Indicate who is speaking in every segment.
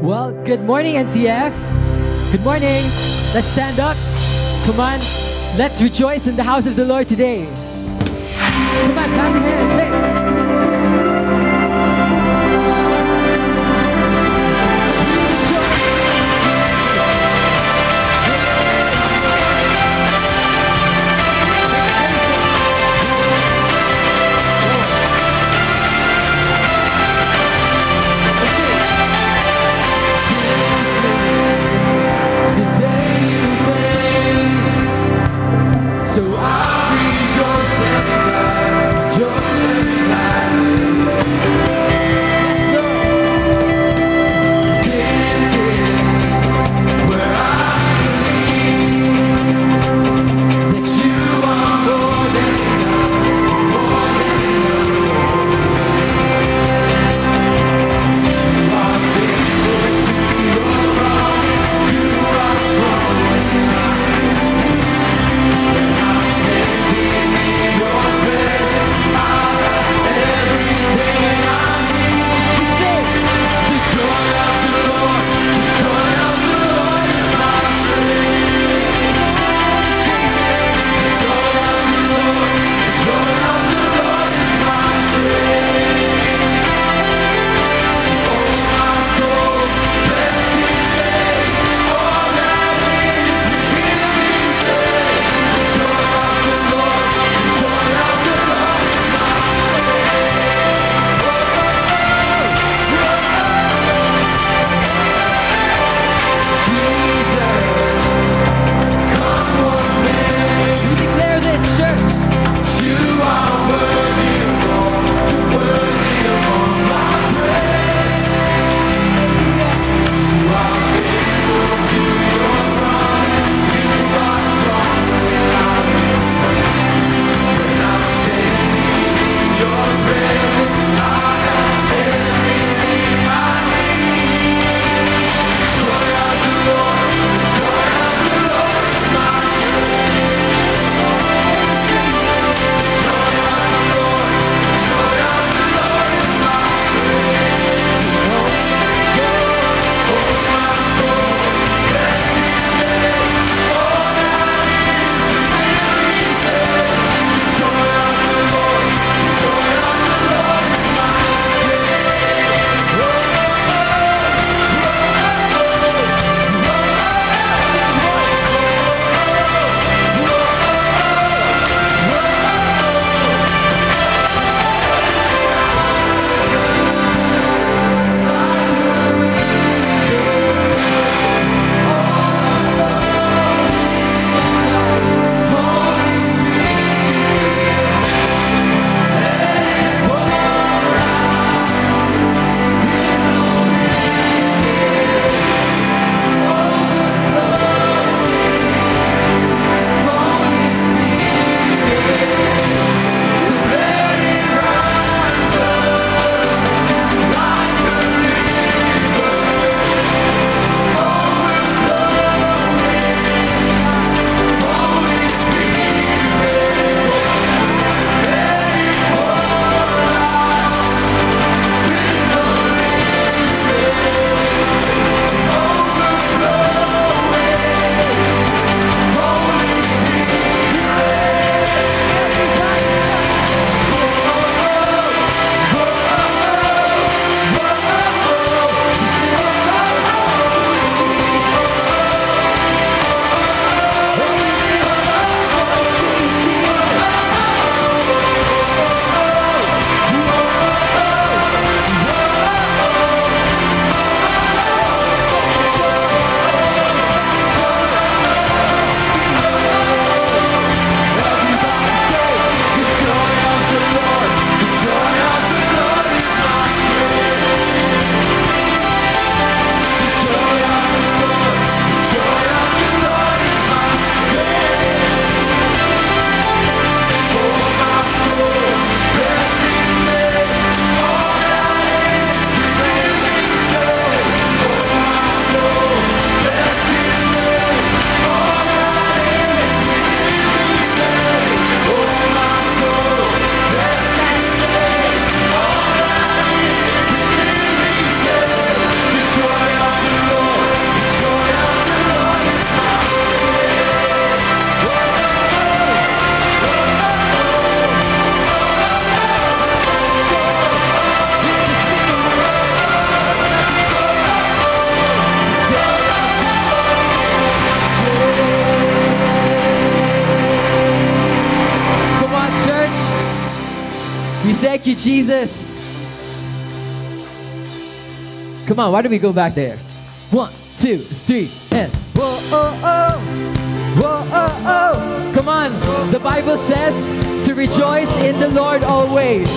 Speaker 1: Well, good morning, NCF. Good morning. Let's stand up. Come on. Let's rejoice in the house of the Lord today. Come on, clap your hands. Hey.
Speaker 2: So I rejoice and I rejoice and
Speaker 1: We thank you, Jesus. Come on, why don't we go back there? 1, 2, 3, and whoa, oh, oh. Whoa, oh, oh. Come on, the Bible says to rejoice in the Lord always.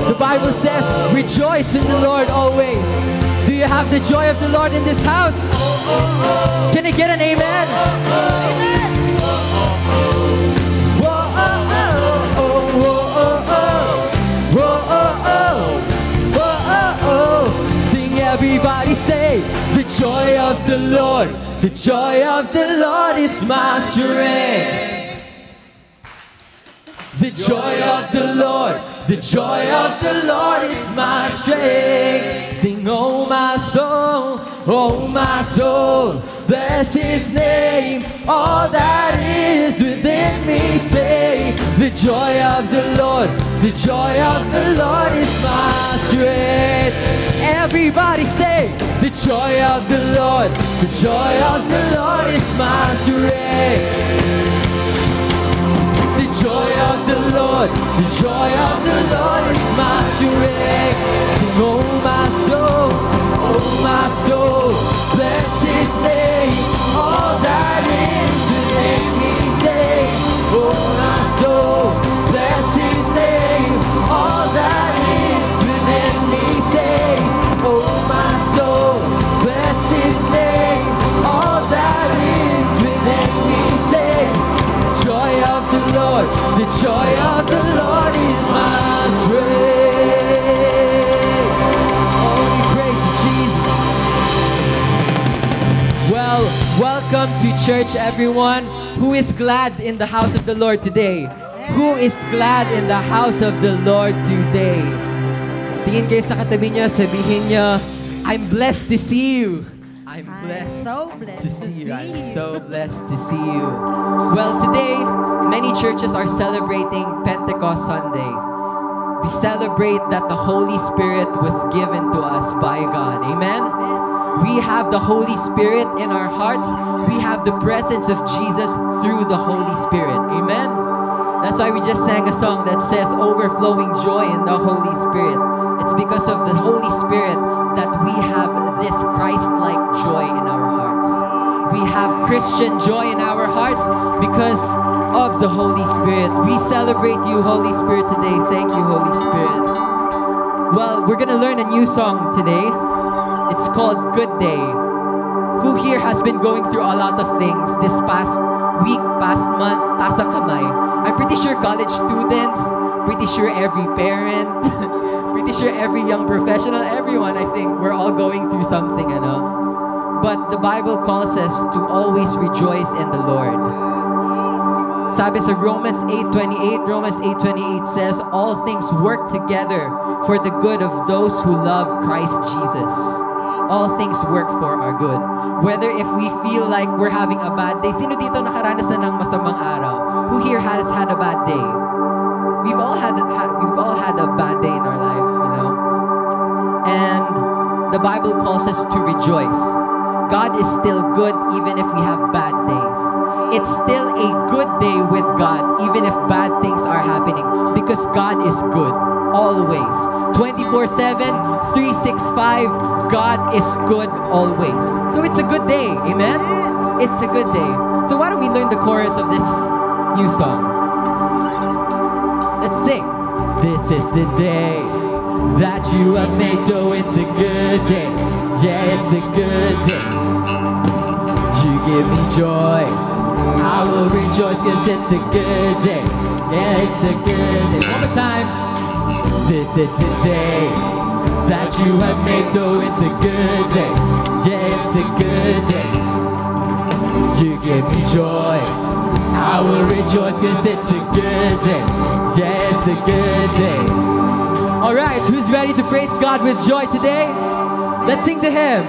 Speaker 1: The Bible says rejoice in the Lord always. Do you have the joy of the Lord in this house? Can I get an amen? Whoa, oh, oh, oh, whoa, oh, oh. Whoa, oh, oh. Whoa, oh, oh. Sing, everybody say, the joy of the Lord. The joy of the Lord is my strength. The joy of the Lord, the joy of the Lord is my strength. Sing, oh my soul, bless His name. All that is within me say, the joy of the Lord, the joy of the Lord is my strength. Everybody say, the joy of the Lord, the joy of the Lord is my strength. The joy of the Lord, the joy of the Lord is my strength. Oh my soul, bless His name. All that is within me say, oh my soul, bless His name. All that is within me say, oh my soul, bless His name. All that is within me say, the joy of the Lord, the joy of the Lord is my strength. Oh, we praise you, Jesus. Well, welcome to church, everyone. Who is glad in the house of the Lord today? Who is glad in the house of the Lord today? Tingin kayo sa katabi niya, sabihin niya, I'm blessed to see you. I'm blessed,
Speaker 2: so blessed
Speaker 1: to see you. I'm so blessed to see you. Well, today, many churches are celebrating Pentecost Sunday. We celebrate that the Holy Spirit was given to us by God. Amen? We have the Holy Spirit in our hearts. We have the presence of Jesus through the Holy Spirit. Amen? That's why we just sang a song that says, overflowing joy in the Holy Spirit. It's because of the Holy Spirit that we have this Christ-like joy in our hearts. We have Christian joy in our hearts because of the Holy Spirit. We celebrate you, Holy Spirit, today. Thank you, Holy Spirit. Well, we're gonna learn a new song today. It's called Good Day. Who here has been going through a lot of things this past week, past month? Taas ang kamay. I'm pretty sure college students, pretty sure every parent, pretty sure every young professional, everyone, I think, we're all going through something, But the Bible calls us to always rejoice in the Lord. Sabi sa Romans 8:28 says, all things work together for the good of those who love Christ Jesus. All things work for our good. Whether if we feel like we're having a bad day, sino dito nakaranas na ng masamang araw? Who here has had a bad day? We've all had a bad day in our life, And the Bible calls us to rejoice. God is still good even if we have bad days. It's still a good day with God even if bad things are happening because God is good always. 24/7, 365, God is good always. So it's a good day, amen? It's a good day. So why don't we learn the chorus of this new song? Let's sing. This is the day that you have made, so it's a good day. Yeah, it's a good day. You give me joy, I will rejoice, cause it's a good day. Yeah, it's a good day. One more time. This is the day that you have made, so it's a good day. Yeah, it's a good day. You give me joy, I will rejoice, cause it's a good day. Yeah, it's a good day. Alright, who's ready to praise God with joy today? Let's sing to Him.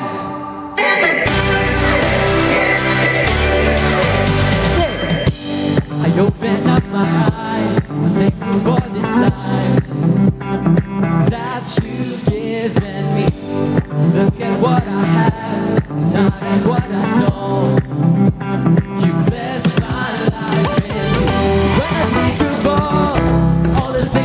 Speaker 1: I open up my eyes, I'm thankful for this time that you've given me. Look at what I have, not at what I don't. You blessed my life in you. When I think of all the things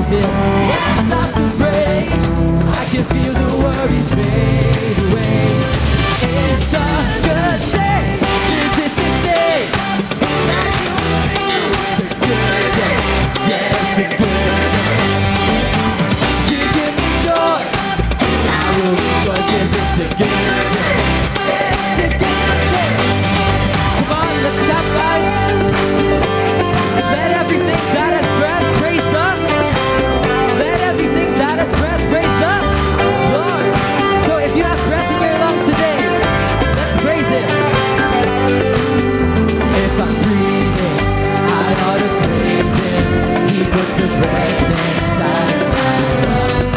Speaker 1: praise Him. When I start to praise, I can feel the worries fade away. It's a good day. This is a day. It's a good day. Yeah, it's a good day. You give me joy. I will rejoice. Yes, it's a good day. It's a good day. Come on, let's clap guys. Let everything that has breath praise the. Let everything that has breath praise the Lord. So if you have breath in your lungs today, let's praise Him. If I'm breathing, I ought to praise Him. He put the breath inside my lungs.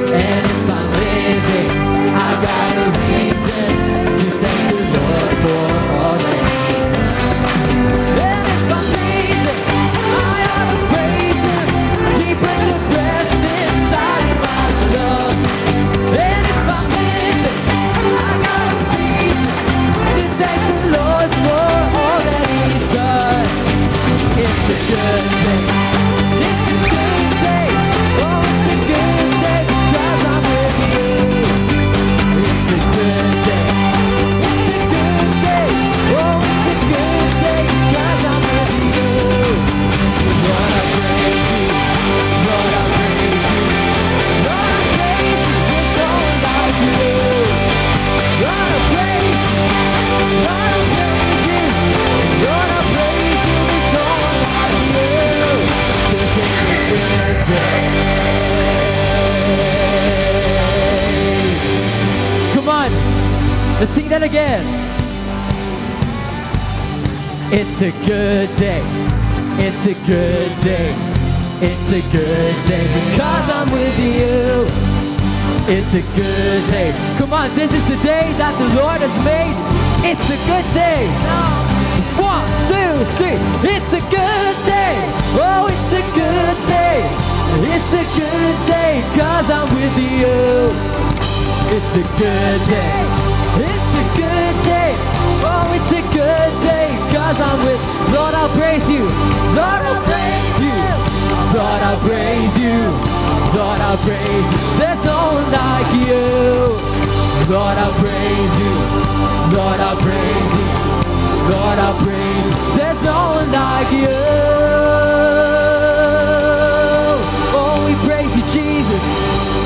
Speaker 1: And if I'm living, I got a reason to thank the Lord for all that He's done. And if I'm breathing, I ought to praise Him. He put the breath inside my lungs. And if I'm living, I got a reason to thank the Lord for all that He's done. It's a good day. It's a good day. Oh, it's a good day because I'm with you. It's a good day. It's a good day. Oh, it's a good day because I'm with you. Lord, I praise you. Lord, I praise you. Lord, I praise you. There's no one like you. Lord, I praise you. Lord, I praise you. Lord, I praise you. There's no one like you. 'Cause it's a good day. Come on, let's sing that again. It's a good day. It's a good day. It's a good day because I'm with you. It's a good day. Come on, this is the day that the Lord has made. It's a good day. 1, 2, 3. It's a good day. Oh, it's a good day. It's a good day because I'm with you. It's a good day. It's a good day. Oh, it's a good day because I'm with. Lord, I'll praise you. Lord, I'll praise you. Lord, I'll praise you. Lord, I'll praise you. There's no one like you. Lord, I'll praise you. Lord, I'll praise you. Lord, I'll praise you. There's no one like you. Oh, we praise you, Jesus.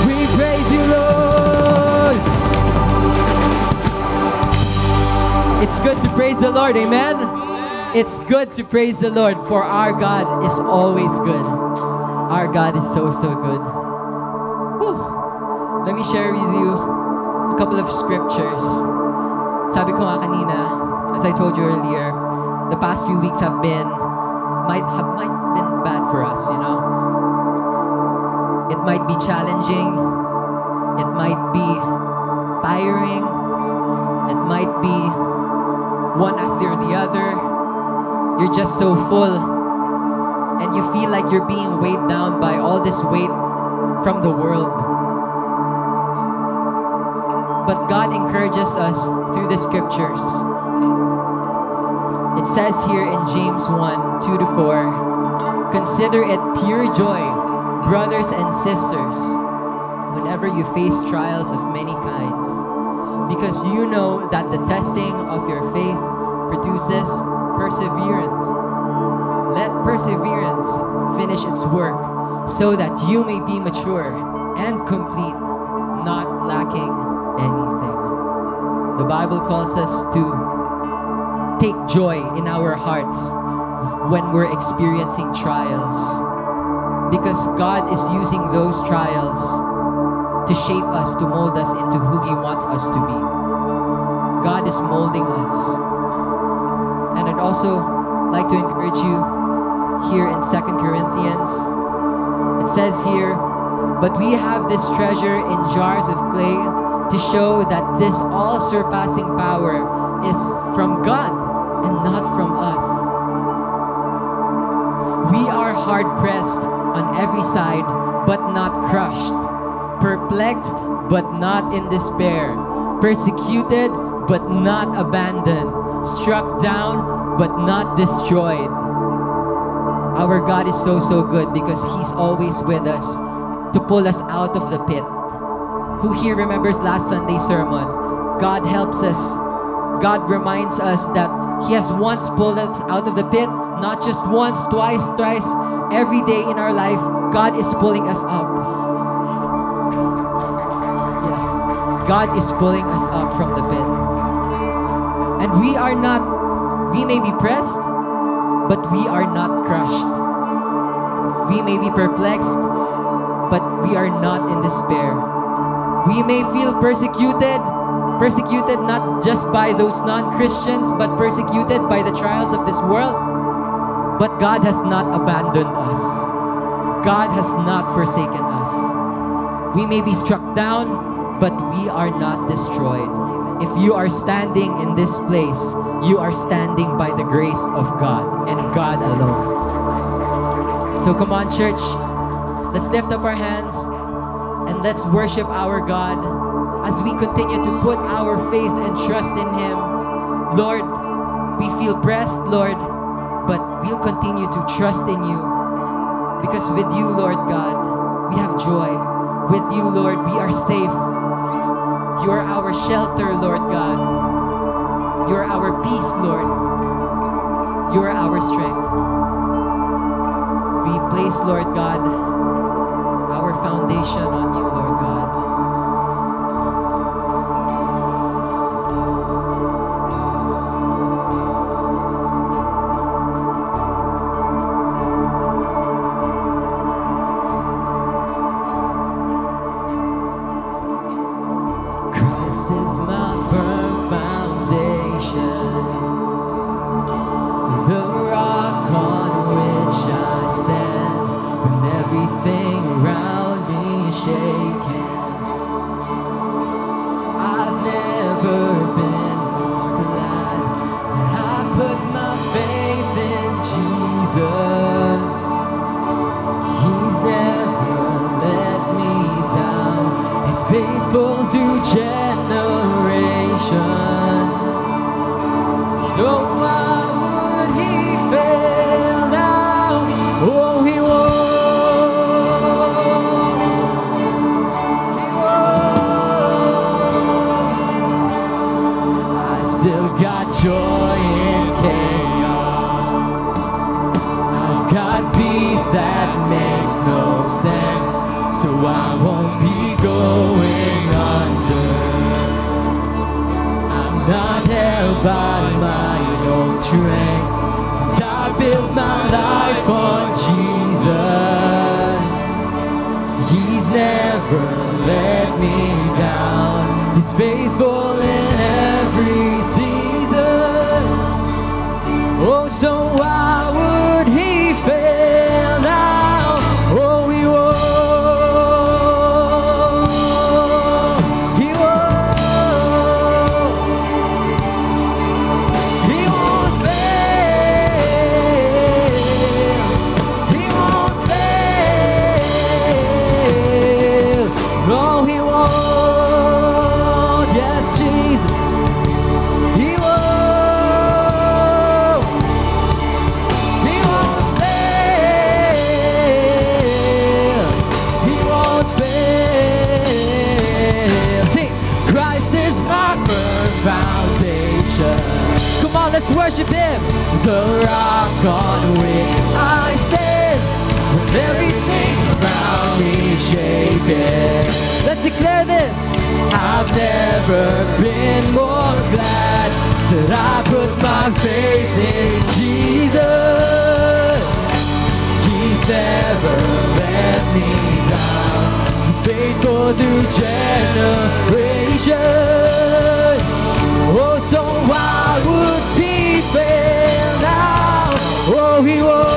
Speaker 1: We praise you, Lord. It's good to praise the Lord, amen? It's good to praise the Lord, for our God is always good. Our God is so, so good. Whew. Let me share with you a couple of scriptures. Sabi ko nga kanina, as I told you earlier, the past few weeks might been bad for us, you know? It might be challenging. It might be tiring. It might be one after the other. You're just so full. And you feel like you're being weighed down by all this weight from the world. But God encourages us through the scriptures. It says here in James 1, 2-4, consider it pure joy, brothers and sisters, whenever you face trials of many kinds, because you know that the testing of your faith produces perseverance. Let perseverance finish its work, so that you may be mature and complete, not lacking anything. The Bible calls us to take joy in our hearts when we're experiencing trials, because God is using those trials to shape us, to mold us into who He wants us to be. God is molding us. And I'd also like to encourage you here in 2 Corinthians. It says here, but we have this treasure in jars of clay to show that this all-surpassing power is from God and not from us. We are hard-pressed on every side, but not crushed, perplexed, but not in despair, persecuted, but not abandoned, struck down, but not destroyed. Our God is so, so good because He's always with us to pull us out of the pit. Who here remembers last Sunday's sermon? God helps us. God reminds us that He has once pulled us out of the pit, not just once, twice, thrice. Every day in our life, God is pulling us up. Yeah. God is pulling us up from the pit. And we may be pressed, but we are not crushed. We may be perplexed, but we are not in despair. We may feel persecuted not just by those non-Christians, but persecuted by the trials of this world. But God has not abandoned us. God has not forsaken us. We may be struck down, but we are not destroyed. If you are standing in this place, you are standing by the grace of God and God alone. So come on, church. Let's lift up our hands and let's worship our God as we continue to put our faith and trust in Him. Lord, we feel pressed, Lord, but we'll continue to trust in You. Because with You, Lord God, we have joy. With You, Lord, we are safe. You are our shelter, Lord God. You are our peace, Lord. You are our strength. We place, Lord God, our foundation on You, Lord God. Christ is my firm foundation, the rock on which I stand when everything around me is shaking. I've never been more glad that I put my faith in Jesus. He's never let me down. He's faithful through generations. So why would He fail now? Oh, He won't. He won't. I still got joy in chaos. I've got peace that makes no sense. So I won't be going under. I'm not held by my own strength, 'cause I built my life on Jesus. He's never let me down. He's faithful in every season. Oh, so why would He fail now? Oh, He won't. Come on, let's worship Him. The rock on which I stand when everything around me is shaking. Let's declare this. I've never been more glad that I put my faith in Jesus. He's never let me down. He's faithful through generations. Oh, so why would He fail now? Oh, He won't.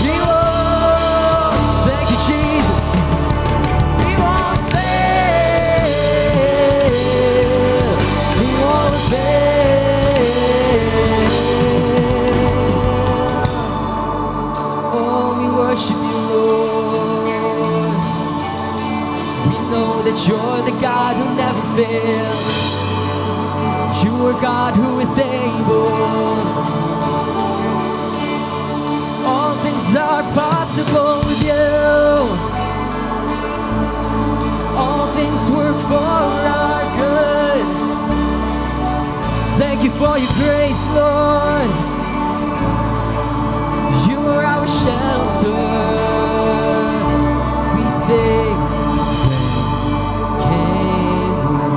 Speaker 1: He won't. Thank you, Jesus. He won't fail. He won't fail. Oh, we worship You, Lord. We know that You're the God who never fails. You are God who is able. All things are possible with you. All things work for our good. Thank you for your grace, Lord. You are our shelter. We sing. Came when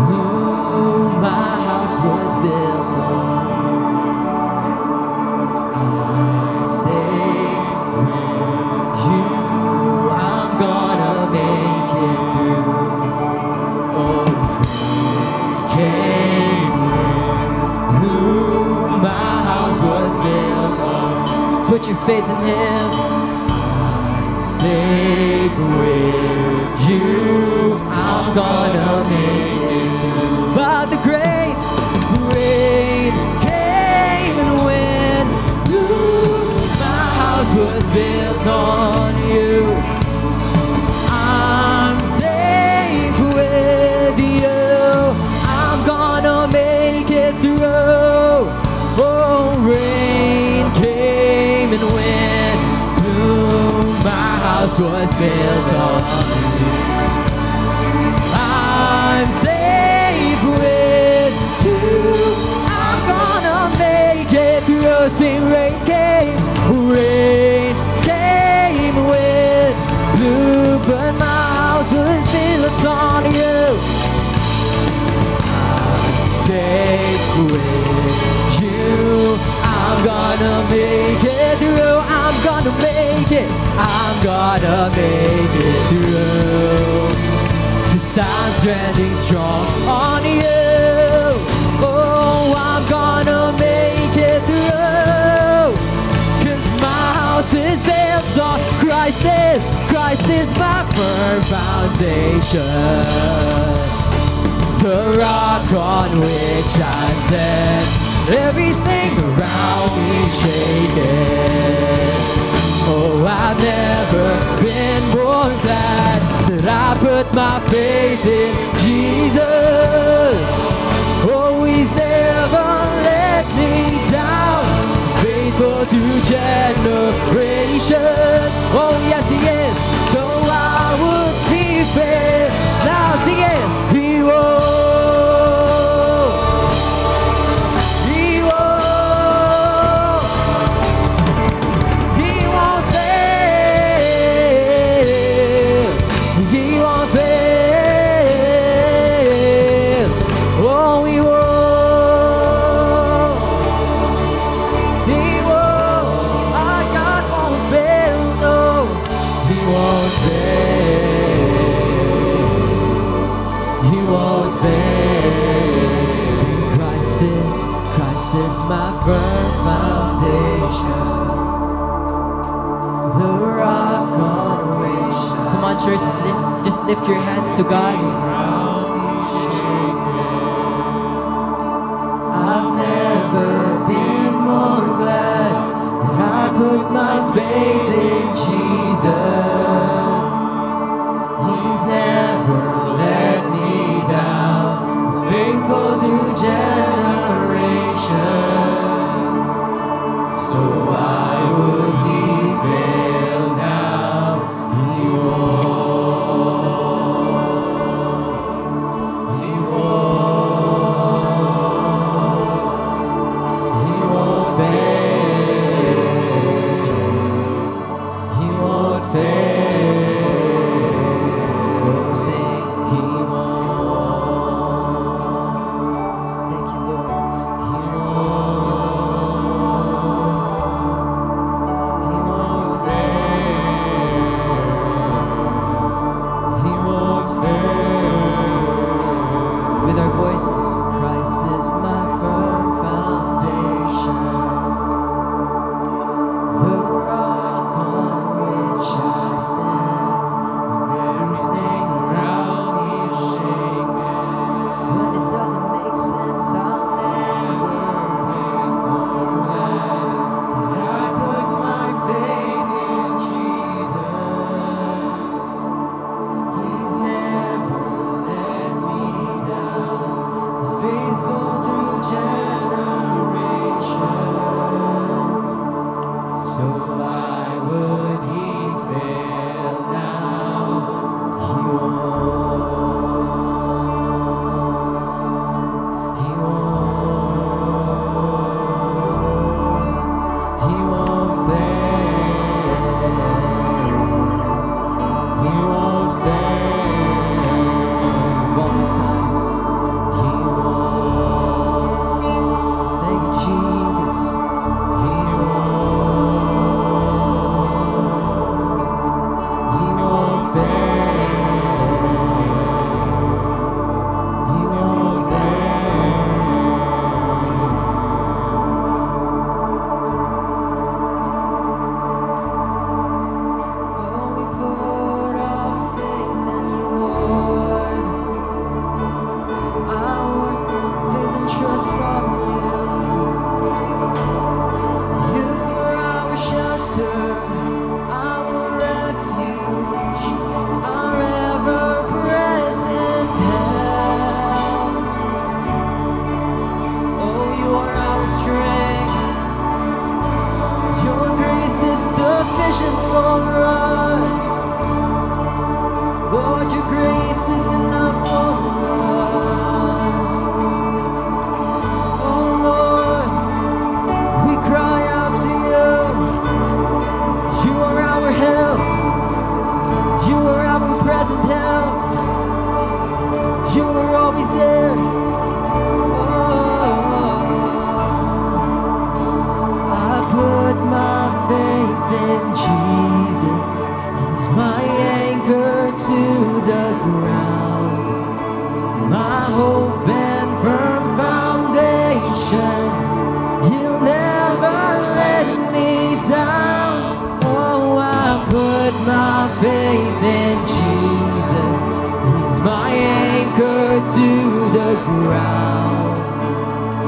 Speaker 1: blue, my house was built on. I'm safe with you. I'm gonna make it through. Oh, came when blue, my house was built on. Put your faith in Him. I'm safe with you. I'm gonna make it through. By the grace, rain came and went. My house was built on you. I'm safe with you. I'm gonna make it through. Oh, rain came and went. My house was built on you. I'm safe with you. I'm gonna make it through. Sing, rain came with blue, but my house was built on you. I'm safe with you. I'm gonna make it through. I'm gonna make it. I'm gonna make it through. 'Cause I'm standing strong on you. Oh, I'm gonna make it through. 'Cause my house is built on Christ is my firm foundation. The rock on which I stand. Everything around me shaking. Oh, I've never been more glad that I put my faith in Jesus. Oh, He's never let me down. He's faithful to generations. Oh, yes, He is. So I would be fair. Now sing yes, He won't. My firm foundation, the rock on which. Come on, church, just lift your hands to God. I've never been more glad that I put my faith in Jesus. He's never let me down. He's faithful through generations. So why would He fail now? He won't. He won't. He won't fail. He won't fail. sufficient for us. Lord, your grace is enough for us. Oh Lord, we cry out to you. You are our help. You are our present help. You are always there. Put my faith in Jesus. He's my anchor to the ground, my hope and firm foundation. He'll never let me down. Oh, I put my faith in Jesus. He's my anchor to the ground,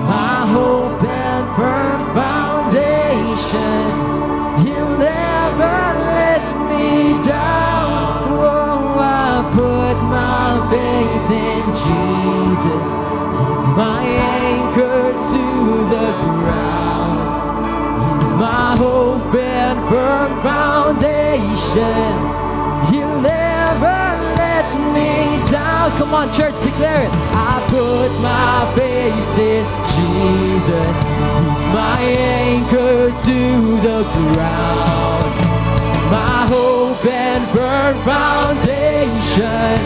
Speaker 1: my hope and firm foundation. He'll never let me down. Oh, I put my faith in Jesus. He's my anchor to the ground. He's my hope and firm foundation. He'll never let me down. Come on, church, declare it. I put my faith in Jesus. He's my anchor to the ground, my hope and firm foundation.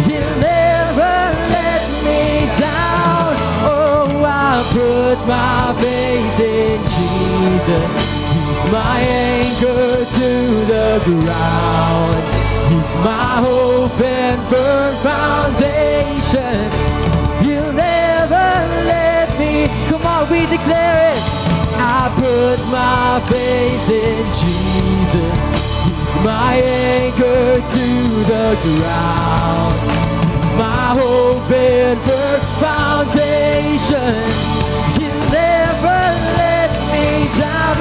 Speaker 1: He'll never let me down. Oh, I put my faith in Jesus. He's my anchor to the ground. He's my hope and firm foundation. He'll never let me. Come on, we declare it. I put my faith in Jesus. He's my anchor to the ground. He's my hope and firm foundation. He'll never let me down.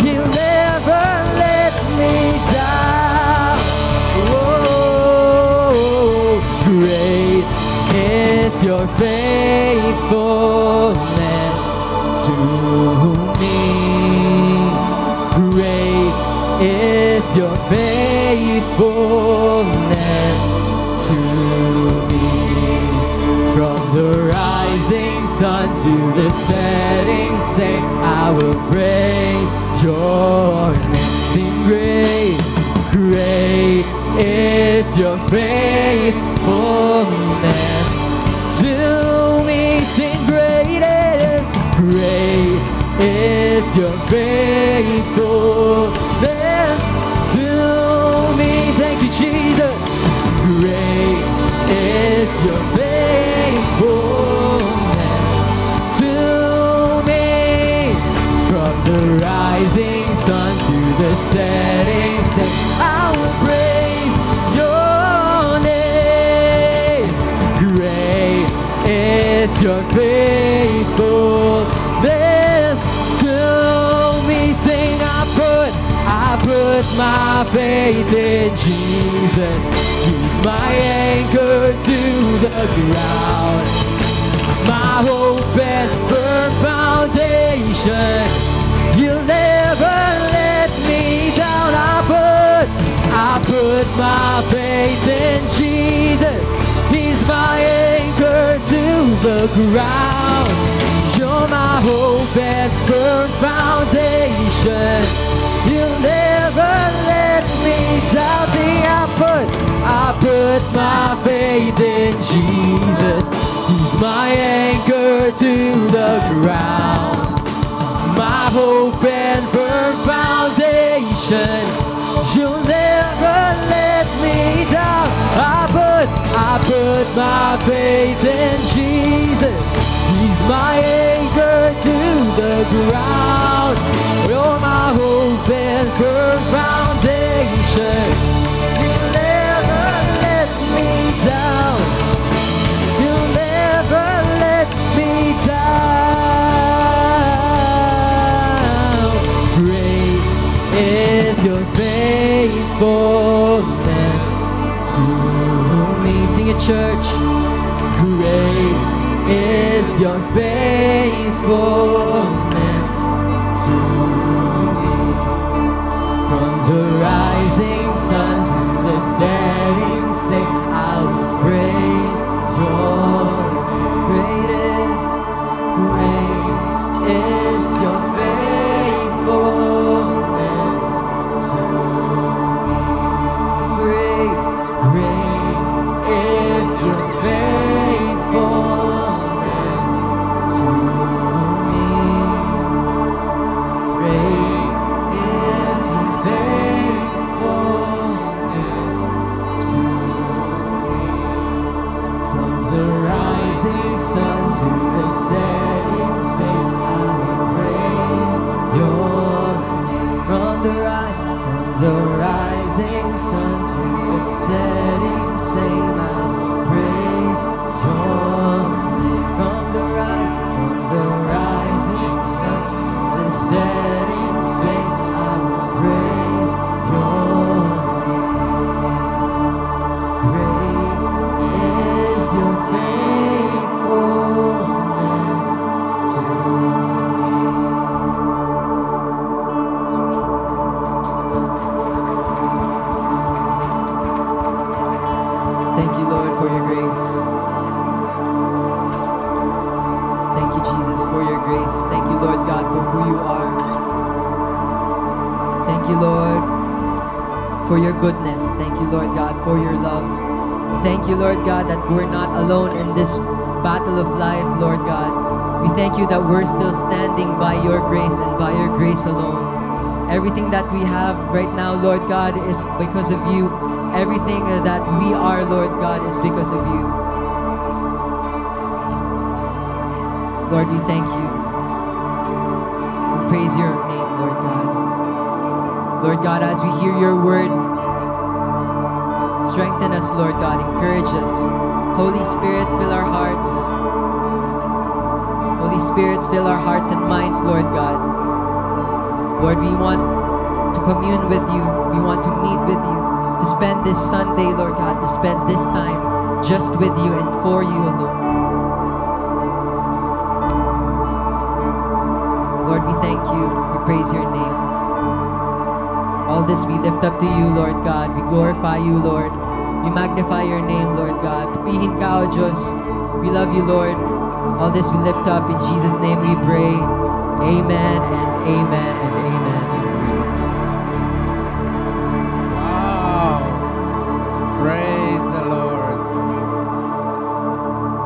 Speaker 1: He'll never let me down. Oh, great is your faithfulness to me. Great is your faithfulness to me. From the rising sun to the setting sun, I will praise your name. Sing great, great is your faithfulness to me. Sing great is your faithfulness to me. Thank you, Jesus. Great is your faithfulness to me. From the rising sun to the setting sun, I will praise your name. Great is your faithfulness to me. Sing, I put my faith in Jesus. He's my anchor to the ground, my hope and firm foundation. You'll never let me down. I put my faith in Jesus. He's my anchor to the ground. You're my hope and firm foundation. You'll never let me down. See, I put my faith in Jesus. He's my anchor to the ground, my hope and firm foundation. You'll never let me down. I put my faith in Jesus. He's my anchor to the ground. You're my hope and firm foundation. You'll never let me down. You'll never let me down. Great is your faithfulness to me. Sing it, church. Great is your faithfulness to me. rising sun to the setting sun, I will praise your name. From the rising sun to the setting sun, I will praise your name. Great is your faithfulness to me. Thank you, Lord, for your grace. Thank you, Jesus, for your grace. Thank you, Lord God, for who you are. Thank you, Lord, for your goodness. Thank you, Lord God, for your love. Thank you, Lord God, that we're not alone in this battle of life, Lord God. We thank you that we're still standing by your grace and by your grace alone. Everything that we have right now, Lord God, is because of you. Everything that we are, Lord God, is because of you. Lord, we thank you. We praise your name, Lord God. Lord God, as we hear your word, strengthen us, Lord God. Encourage us. Holy Spirit, fill our hearts. Holy Spirit, fill our hearts and minds, Lord God. Lord, we want to commune with you. We want to meet with you. To spend this Sunday, Lord God, to spend this time just with you and for you alone. Lord, we thank you. We praise your name. All this we lift up to you, Lord God. We glorify you, Lord. We magnify your name, Lord God. Pihin ka, O Diyos. We love you, Lord. All this we lift up. In Jesus' name we pray. Amen and amen and amen.
Speaker 2: Praise the Lord.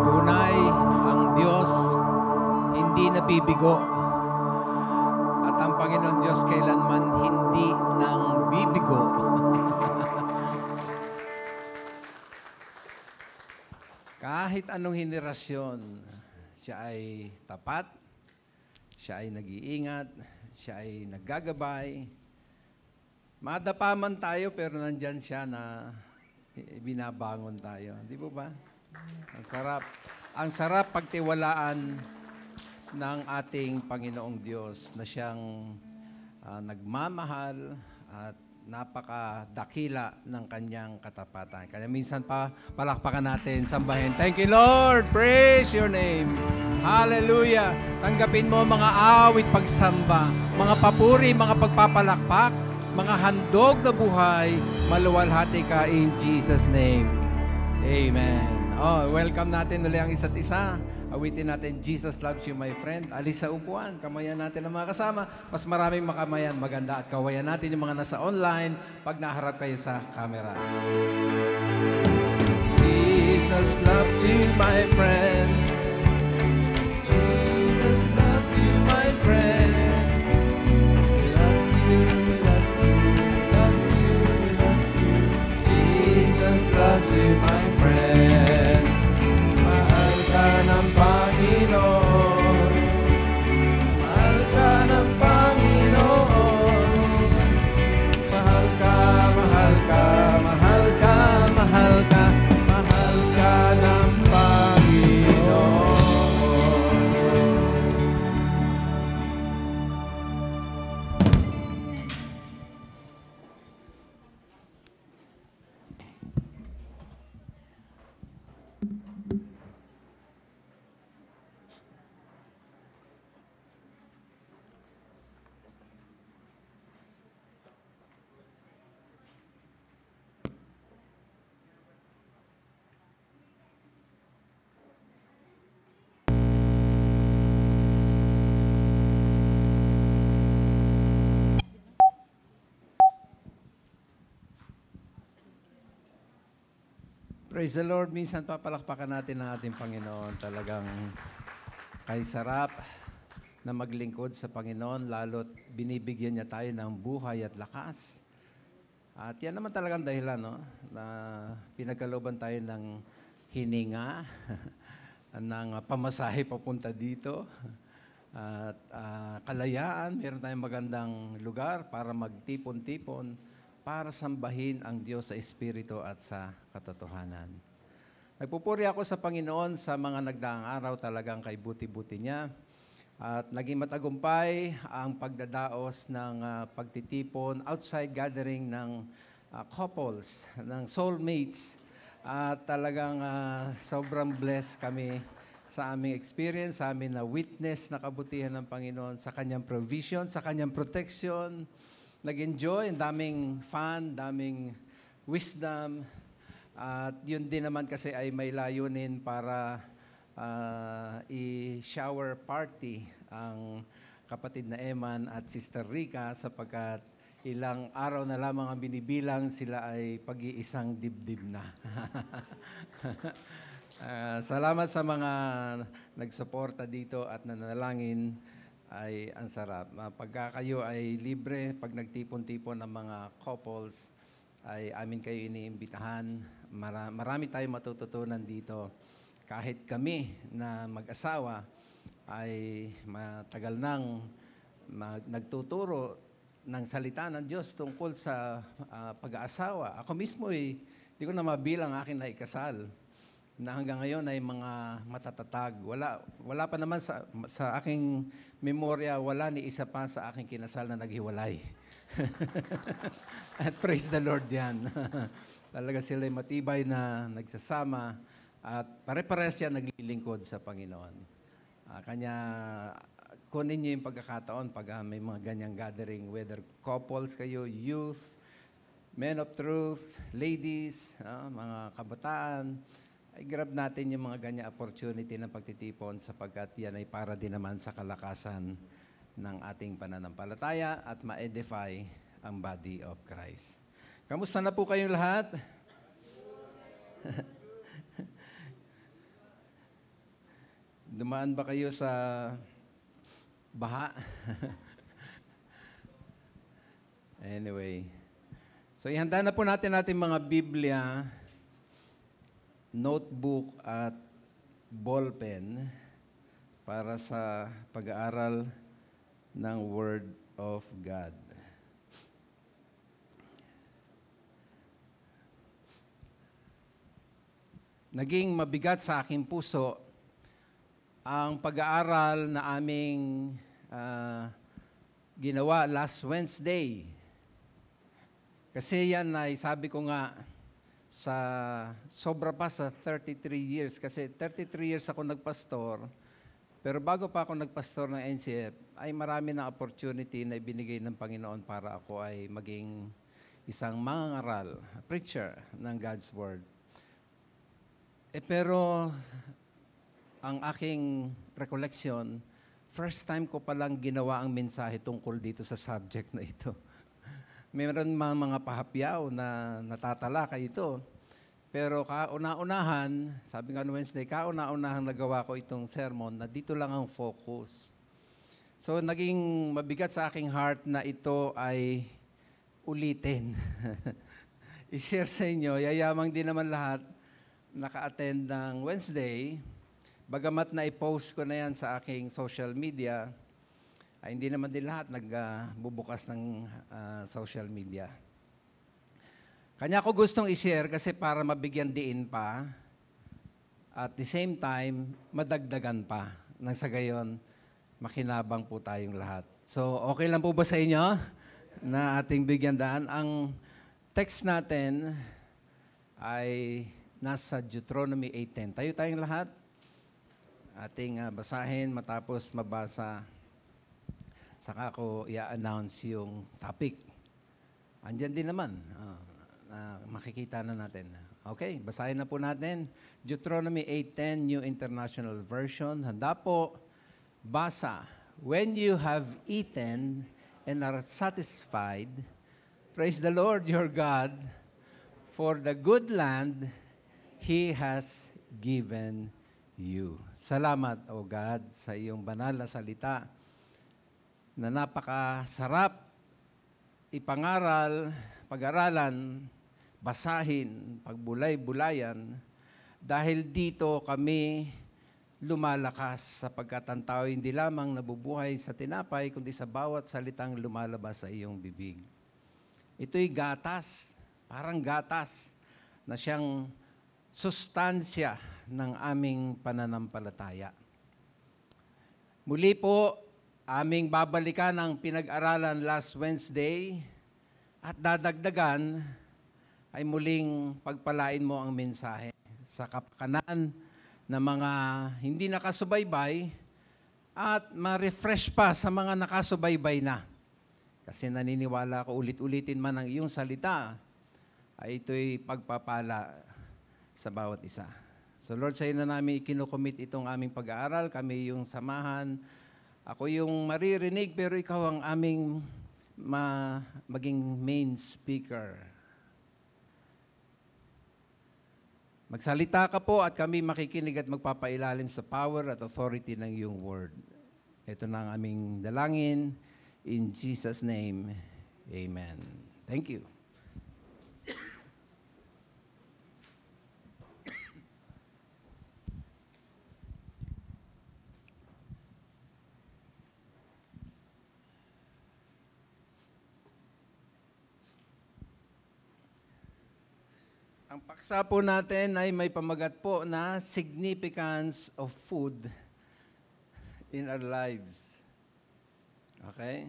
Speaker 2: Tunay, ang Diyos hindi nabibigo. At ang Panginoon Diyos kailanman hindi nang bibigo. Kahit anong henerasyon, siya ay tapat, siya ay nag-iingat, siya ay naggagabay. Madapa man tayo pero nandyan siya na binabangon tayo. Di po ba? Ang sarap. Ang sarap pagtiwalaan ng ating Panginoong Diyos na siyang nagmamahal at napakadakila ng kanyang katapatan. Kaya minsan pa, palakpakan natin, sambahin. Thank you, Lord! Praise your name! Hallelujah! Tanggapin mo mga awit pagsamba, mga papuri, mga pagpapalakpak, mga handog na buhay, maluwalhati ka in Jesus' name. Amen. Oh, welcome natin ulit ang isa't isa. Awitin natin, Jesus loves you, my friend. Alis sa upuan, kamayan natin ang mga kasama. Mas maraming makamayan, maganda. At kawayan natin yung mga nasa online pag naharap kayo sa camera. Jesus loves you, my friend. Jesus loves you, my friend. He loves you, he loves you, he loves you, he loves you. Jesus loves you, my friend. Mahal ka ng Panginoon. Mahal ka ng Panginoon. Mahal ka, mahal ka, mahal ka, mahal ka, mahal ka ng Panginoon. Praise the Lord. Minsan papalakpakan natin ang ating Panginoon. Talagang kay sarap na maglingkod sa Panginoon, lalo't binibigyan niya tayo ng buhay at lakas. At yan naman talagang dahilan, no? Na pinagkalooban tayo ng hininga, ng pamasahe papunta dito. At kalayaan, meron tayong magandang lugar para magtipon-tipon, para sambahin ang Diyos sa Espiritu at sa katotohanan. Nagpupuri ako sa Panginoon sa mga nagdaang araw, talagang kay buti-buti niya. At naging matagumpay ang pagdadaos ng pagtitipon, outside gathering ng couples, ng soulmates. At talagang sobrang blessed kami sa aming experience, sa aming na witness na kabutihan ng Panginoon, sa Kanyang provision, sa Kanyang protection. Nag-enjoy, daming fun, daming wisdom. At yun din naman kasi ay may layunin para i-shower party ang kapatid na Eman at Sister Rica sapagkat ilang araw na lamang ang binibilang, sila ay pag-iisang dibdib na. Salamat sa mga nagsuporta dito at nanalangin. Ay ang sarap. Pagka kayo ay libre, pag nagtipon-tipon ng mga couples, ay amin kayo iniimbitahan. Marami tayong matututunan dito. Kahit kami na mag-asawa ay matagal nang nagtuturo ng salita ng Diyos tungkol sa pag-aasawa. Ako mismo di ko na mabilang akin na ikasal na hanggang ngayon ay mga matatatag. Wala pa naman sa aking memorya, wala ni isa pa sa aking kinasal na naghiwalay. At praise the Lord yan. Talaga sila ay matibay na nagsasama at pare-pares yan naglilingkod sa Panginoon. Kanya kunin niyo yung pagkakataon pag may mga ganyang gathering, whether couples kayo, youth, men of truth, ladies, mga kabataan, ay grab natin yung mga ganyang opportunity ng pagtitipon sapagkat yan ay para din naman sa kalakasan ng ating pananampalataya at ma-edify ang body of Christ. Kamusta na po kayong lahat? Dumaan ba kayo sa baha? Anyway. So, ihanda na po natin mga Biblia, notebook at ballpen para sa pag-aaral ng Word of God. Naging mabigat sa aking puso ang pag-aaral na aming ginawa last Wednesday. Kasi yan ay sabi ko nga, sa sobra pa sa 33 years, kasi 33 years ako nagpastor, pero bago pa ako nagpastor ng NCF, ay marami na opportunity na ibinigay ng Panginoon para ako ay maging isang mangangaral, preacher ng God's Word. Pero ang aking recollection, first time ko palang ginawa ang mensahe tungkol dito sa subject na ito. Mayroon mga pahapyaw na natatalakay ito. Pero kauna-unahan, sabi nga no Wednesday, kauna-unahan nagawa ko itong sermon na dito lang ang focus. So naging mabigat sa aking heart na ito ay ulitin. I-share sa inyo, yayamang din naman lahat naka-attend ng Wednesday. Bagamat na i-post ko na yan sa aking social media, ay hindi naman din lahat nagbubukas ng social media. Kanya ko gustong i-share kasi para mabigyan diin pa at the same time, madagdagan pa nang sa gayon, makinabang po tayong lahat. So, okay lang po ba sa inyo na ating bigyan daan? Ang text natin ay nasa Deuteronomy 8:10. Tayo tayong lahat. Ating basahin matapos mabasa. Saka ko i-announce yung topic. Andyan din naman. Makikita na natin. Okay, basahin na po natin. Deuteronomy 8:10, New International Version. Handa po. Basa. When you have eaten and are satisfied, praise the Lord your God for the good land He has given you. Salamat, O God, sa iyong banal na salita na napakasarap ipangaral, pag-aralan, basahin, pagbulay-bulayan, dahil dito kami lumalakas sapagkat ang tao hindi lamang nabubuhay sa tinapay, kundi sa bawat salitang lumalabas sa iyong bibig. Ito'y gatas, parang gatas na siyang sustansya ng aming pananampalataya. Muli po, aming babalikan ang pinag-aralan last Wednesday at dadagdagan ay muling pagpalain mo ang mensahe sa kapakanan ng mga hindi nakasubaybay at ma-refresh pa sa mga nakasubaybay na. Kasi naniniwala ko ulit-ulitin man ang iyong salita, ay ito'y pagpapala sa bawat isa. So Lord, sa iyo na namin ikinukomit itong aming pag-aaral, kami yung samahan. Ako yung maririnig, pero ikaw ang aming maging main speaker. Magsalita ka po at kami makikinig at magpapailalim sa power at authority ng iyong word. Ito na ang aming dalangin. In Jesus' name, amen. Thank you. Ang paksa po natin ay may pamagat po na significance of food in our lives. Okay?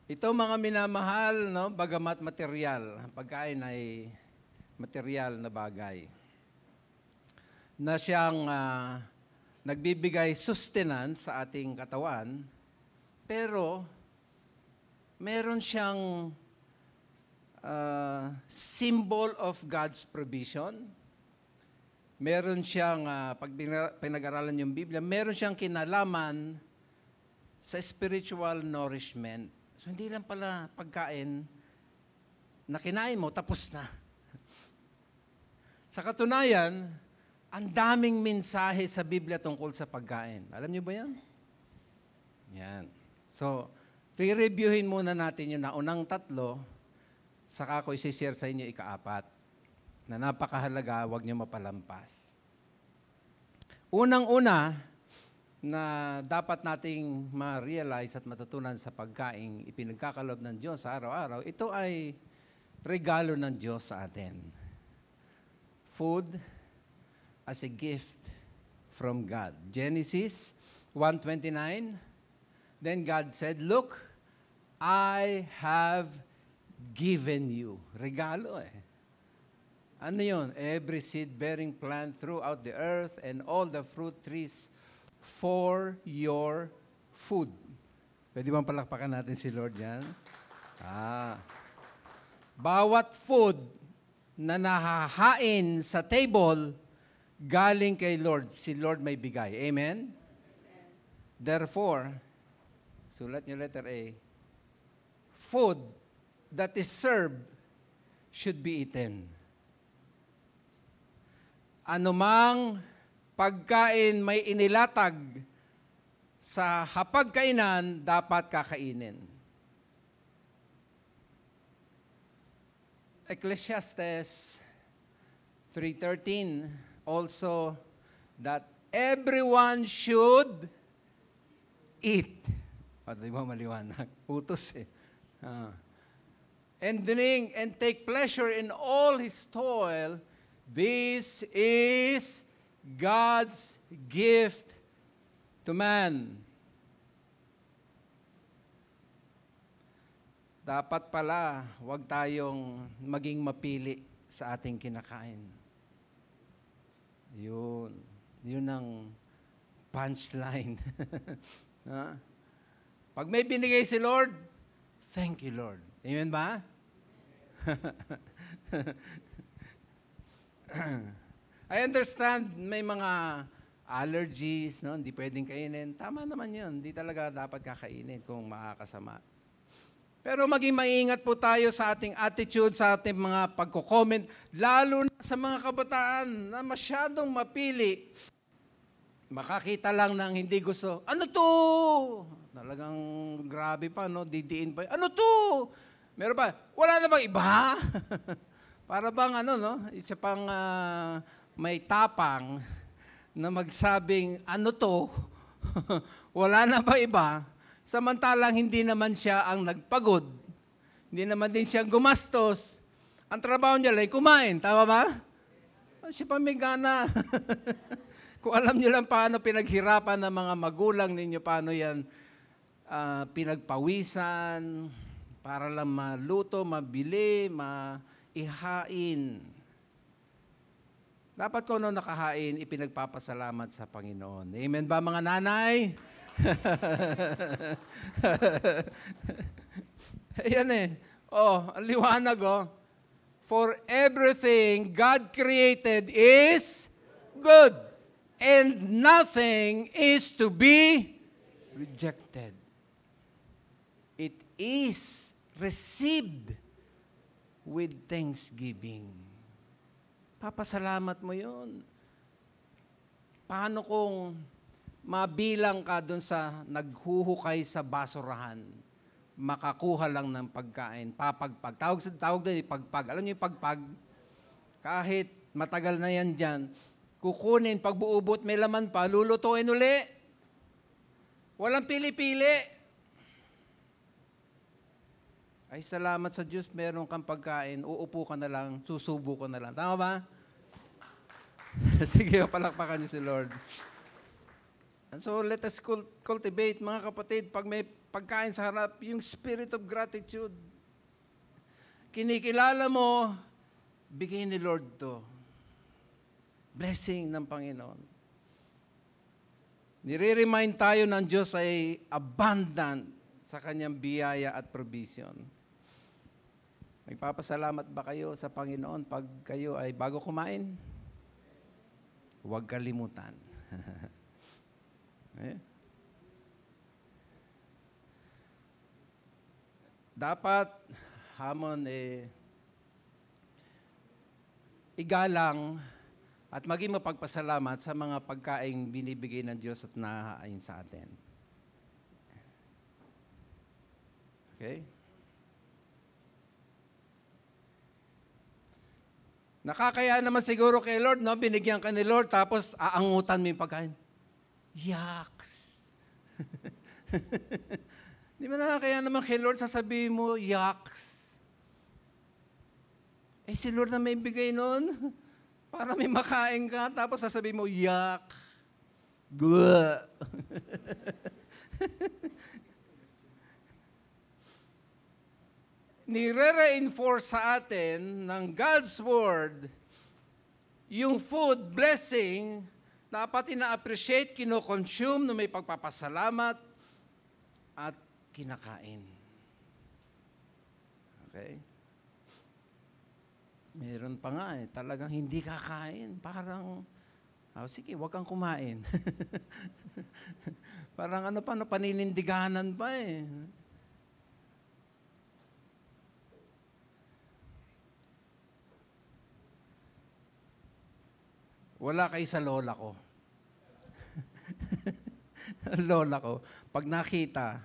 Speaker 2: Ito mga minamahal, no, bagamat material. Pagkain ay material na bagay. Na siyang nagbibigay sustenance sa ating katawan, pero meron siyang symbol of God's provision. Meron siyang, pag pinag-aralan yung Biblia, meron siyang kinalaman sa spiritual nourishment. So, hindi lang pala pagkain na kinain mo, tapos na. Sa katunayan, ang daming mensahe sa Biblia tungkol sa pagkain. Alam niyo ba yan? Yan. So, re-reviewin muna natin yung naunang tatlo, saka ko isi-share sa inyo ika-4 na napakahalaga, huwag niyo mapalampas. Unang-una na dapat nating ma-realize at matutunan sa pagkain ipinagkakalob ng Diyos sa araw-araw, ito ay regalo ng Diyos sa atin. Food as a gift from God. Genesis 1:29, then God said, "Look, I have given you." Regalo Ano yun? Every seed-bearing plant throughout the earth and all the fruit trees for your food. Pwede bang palakpakan natin si Lord yan? Bawat food na nahahain sa table, galing kay Lord. Si Lord may bigay. Amen? Therefore, sulat niyo letter A, food that is served should be eaten. Anumang pagkain may inilatag sa hapagkainan, dapat kakainin. Ecclesiastes 3:13 also that everyone should eat. Di ba maliwanag? Utos And drink and take pleasure in all his toil. This is God's gift to man. Dapat pala, huwag tayong maging mapili sa ating kinakain. Yun. Yun ang punchline. Pag may binigay si Lord, thank you, Lord. Amen ba? I understand may mga allergies, no? Hindi pwedeng kainin. Tama naman yun. Hindi talaga dapat kakainin kung makakasama. Pero maging maingat po tayo sa ating attitude, sa ating mga pagko-comment, lalo na sa mga kabataan na masyadong mapili. Makakita lang ng hindi gusto. Ano to? Talagang grabe pa, no? Didiin pa. Ano to? Meron pa, wala na bang iba? Para bang ano, no? Isa pang may tapang na magsabing, ano to? Wala na ba iba? Samantalang hindi naman siya ang nagpagod. Hindi naman din siya gumastos. Ang trabaho niya lang kumain. Tama ba? Siya pa may gana. Kung alam niyo lang paano pinaghirapan ng mga magulang ninyo, paano yan pinagpawisan, para lang maluto, mabili, maihain. Dapat ko nung nakahain, ipinagpapasalamat sa Panginoon. Amen ba mga nanay? Ayan eh. Ang liwanag For everything God created is good. And nothing is to be rejected. It is received with thanksgiving. Papasalamat mo yun. Paano kung mabilang ka dun sa naghuhukay sa basurahan, makakuha lang ng pagkain, papagpag. Tawag doon, pagpag. Alam niyo yung pagpag? Kahit matagal na yan dyan, kukunin, pag buubot, may laman pa, lulutuin uli. Walang pili-pili. Ay, salamat sa Diyos, meron kang pagkain, uupo ka na lang, susubo ka na lang. Tama ba? Sige, palakpakan niyo si Lord. And so, let us cultivate, mga kapatid, pag may pagkain sa harap, yung spirit of gratitude. Kinikilala mo, bigay ni Lord to. Blessing ng Panginoon. Nire-remind tayo ng Diyos ay abundant sa kanyang biyaya at provision. Magpapasalamat ba kayo sa Panginoon pag kayo ay bago kumain? Huwag kalimutan. Dapat hamon igalang at maging mapagpasalamat sa mga pagkaing binibigay ng Diyos at nahahain sa atin. Okay? Nakakaya naman siguro kay Lord, no? Binigyan ka ni Lord, tapos aangutan mo yung pagkain. Yaks! Di ba nakakaya naman kay Lord, sasabihin mo, yaks? Si Lord na may bigay nun. Para may makain ka, tapos sasabihin mo, yak. Guh. Nire-reinforce sa atin ng God's Word yung food blessing, dapat ina-appreciate, kino-consume na may pagpapasalamat at kinakain. Okay? Meron pa nga talagang hindi kakain. Parang, sige, wag kang kumain. Parang paninindiganan pa eh. Wala kay sa lola ko. Lola ko, pag nakita,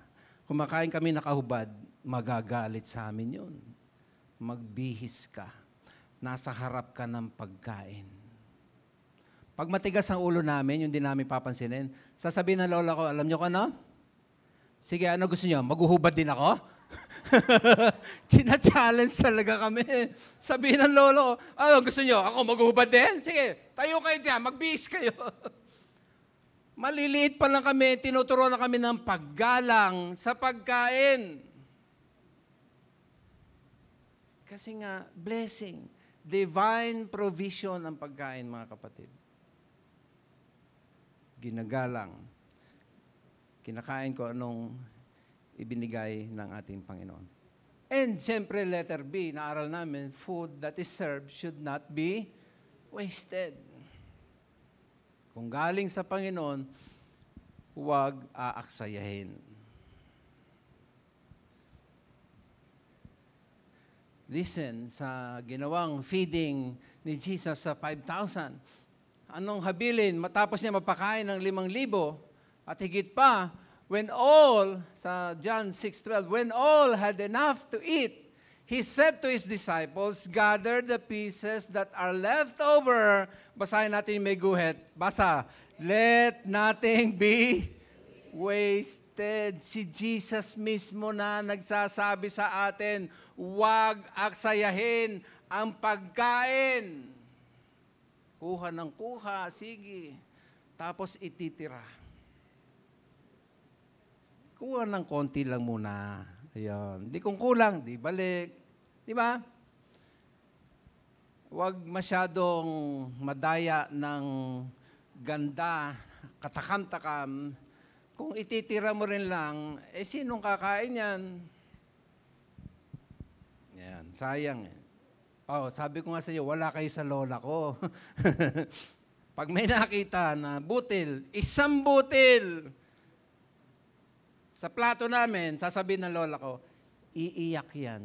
Speaker 2: kumakain kami nakahubad, magagalit sa amin yun. Magbihis ka. Nasa harap ka ng pagkain. Pag matigas ang ulo namin, yung di namin papansinin, sasabihin ng lola ko, alam nyo ko ano? Sige, ano gusto nyo? Maghuhubad din ako? China-challenge talaga kami. Sabihin ng lola ko, ano gusto nyo? Ako maghuhubad din? Sige, tayo kayo dyan, magbihis kayo. Maliliit pa lang kami, tinuturo na kami ng paggalang sa pagkain. Kasi nga, blessing. Divine provision ang pagkain, mga kapatid. Ginagalang. Kinakain ko anong ibinigay ng ating Panginoon. And siyempre, letter B, naaral namin, food that is served should not be wasted. Kung galing sa Panginoon, huwag aaksayahin. Listen, sa ginawang feeding ni Jesus sa 5,000, anong habilin matapos niya mapakain ng 5,000 at higit pa, when all, sa John 6:12, when all had enough to eat, He said to His disciples, gather the pieces that are left over. Basahin natin yung may guhit. Basa. Let nothing be wasted. Ted, si Jesus mismo na nagsasabi sa atin, huwag aksayahin ang pagkain. Kuha ng kuha, sige. Tapos ititira. Kuha ng konti lang muna. Ayun. Di kung kulang, di balik. Di ba? Huwag masyadong madaya ng ganda, katakam-takam. Kung ititira mo rin lang, sinong kakain yan? Yan, sayang. Sabi ko nga sa iyo, wala kayo sa lola ko. Pag may nakita na butil, isang butil sa plato namin, sasabihin ng lola ko, iiyak yan.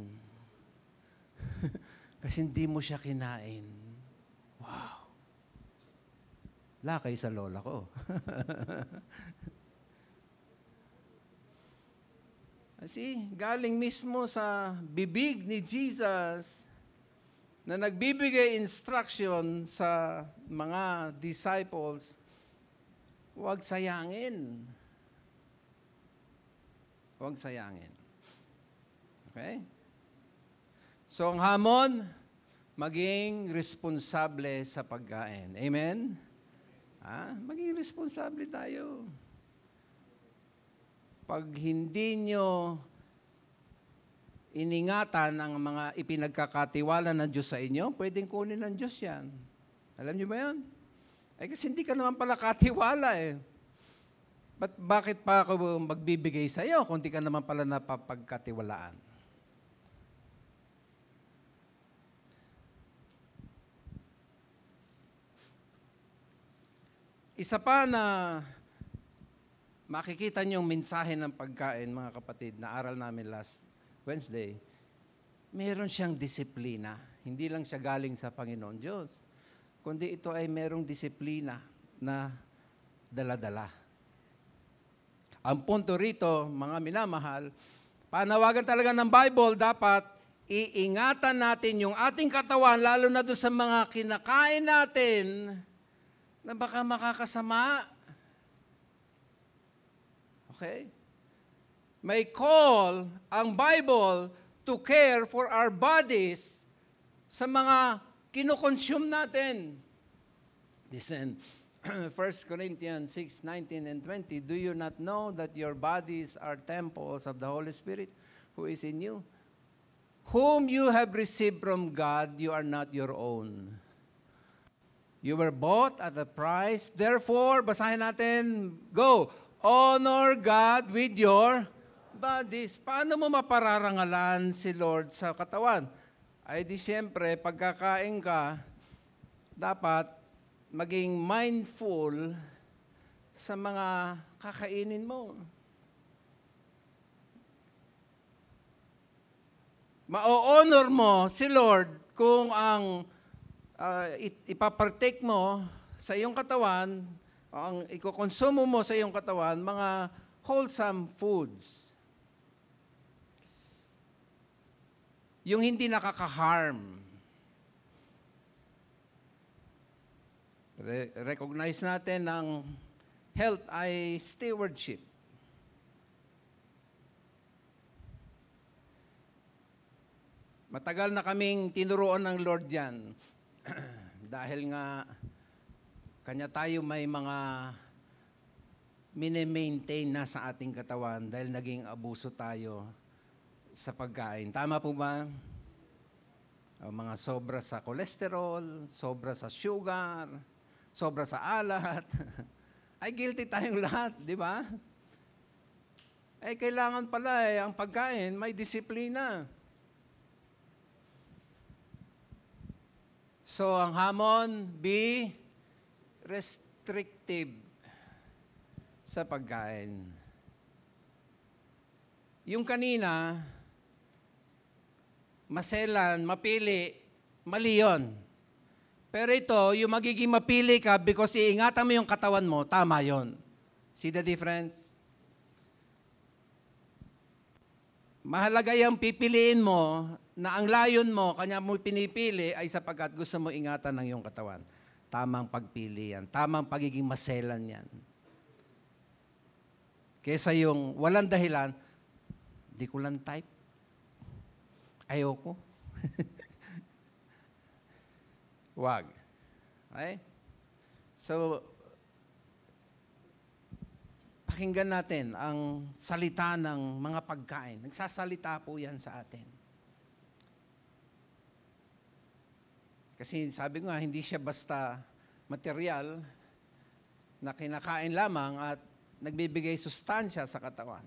Speaker 2: Kasi hindi mo siya kinain. Wow. Wala kayo sa lola ko. Kasi galing mismo sa bibig ni Jesus na nagbibigay instruction sa mga disciples, huwag sayangin. Huwag sayangin. Okay? So ang hamon, maging responsable sa pagkain. Amen? Maging responsable tayo. Pag hindi nyo iningatan ang mga ipinagkakatiwala ng Diyos sa inyo, pwedeng kunin ng Diyos yan. Alam niyo ba yan? Kasi hindi ka naman pala katiwala eh. Bakit pa ako magbibigay sa iyo kung hindi ka naman pala napapagkatiwalaan? Isa pa na makikita niyong mensahe ng pagkain, mga kapatid, na aral namin last Wednesday, meron siyang disiplina. Hindi lang siya galing sa Panginoon Diyos, kundi ito ay merong disiplina na dala-dala. Ang punto rito, mga minamahal, panawagan talaga ng Bible, dapat iingatan natin yung ating katawan, lalo na doon sa mga kinakain natin, na baka makakasama. Okay? May call ang Bible to care for our bodies sa mga kinokonsume natin. Listen, 1 Corinthians 6:19 and 20, do you not know that your bodies are temples of the Holy Spirit who is in you, whom you have received from God, you are not your own. You were bought at a price, therefore, basahin natin, go, honor God with your bodies. Paano mo mapararangalan si Lord sa katawan? Ay di siyempre, pagkakain ka, dapat maging mindful sa mga kakainin mo. Ma-honor mo si Lord kung ang ipapartake mo sa iyong katawan, ang ikokonsumo mo sa iyong katawan, mga wholesome foods. Yung hindi nakaka-harm. Recognize natin ng health ay stewardship. Matagal na kaming tinuruan ng Lord yan. Dahil nga kanya tayo may mga mini-maintain na sa ating katawan dahil naging abuso tayo sa pagkain. Tama po ba? Mga sobra sa cholesterol, sobra sa sugar, sobra sa alat. Ay guilty tayong lahat, di ba? Kailangan pala ang pagkain may disiplina. So ang hamon, be restrictive sa pagkain. Yung kanina, maselan, mapili, mali yun. Pero ito, yung magiging mapili ka because iingatan mo yung katawan mo, tama yun. See the difference? Mahalaga yung pipiliin mo na ang layon mo, kanya mo pinipili ay sapagkat gusto mo ingatan ng iyong katawan. Tamang pagpili yan. Tamang pagiging maselan yan. Kesa yung walang dahilan, di ko lang type. Ayoko. Wag. Okay? So, pakinggan natin ang salita ng mga pagkain. Nagsasalita po yan sa atin. Kasi sabi ko nga, hindi siya basta material na kinakain lamang at nagbibigay sustansya sa katawan.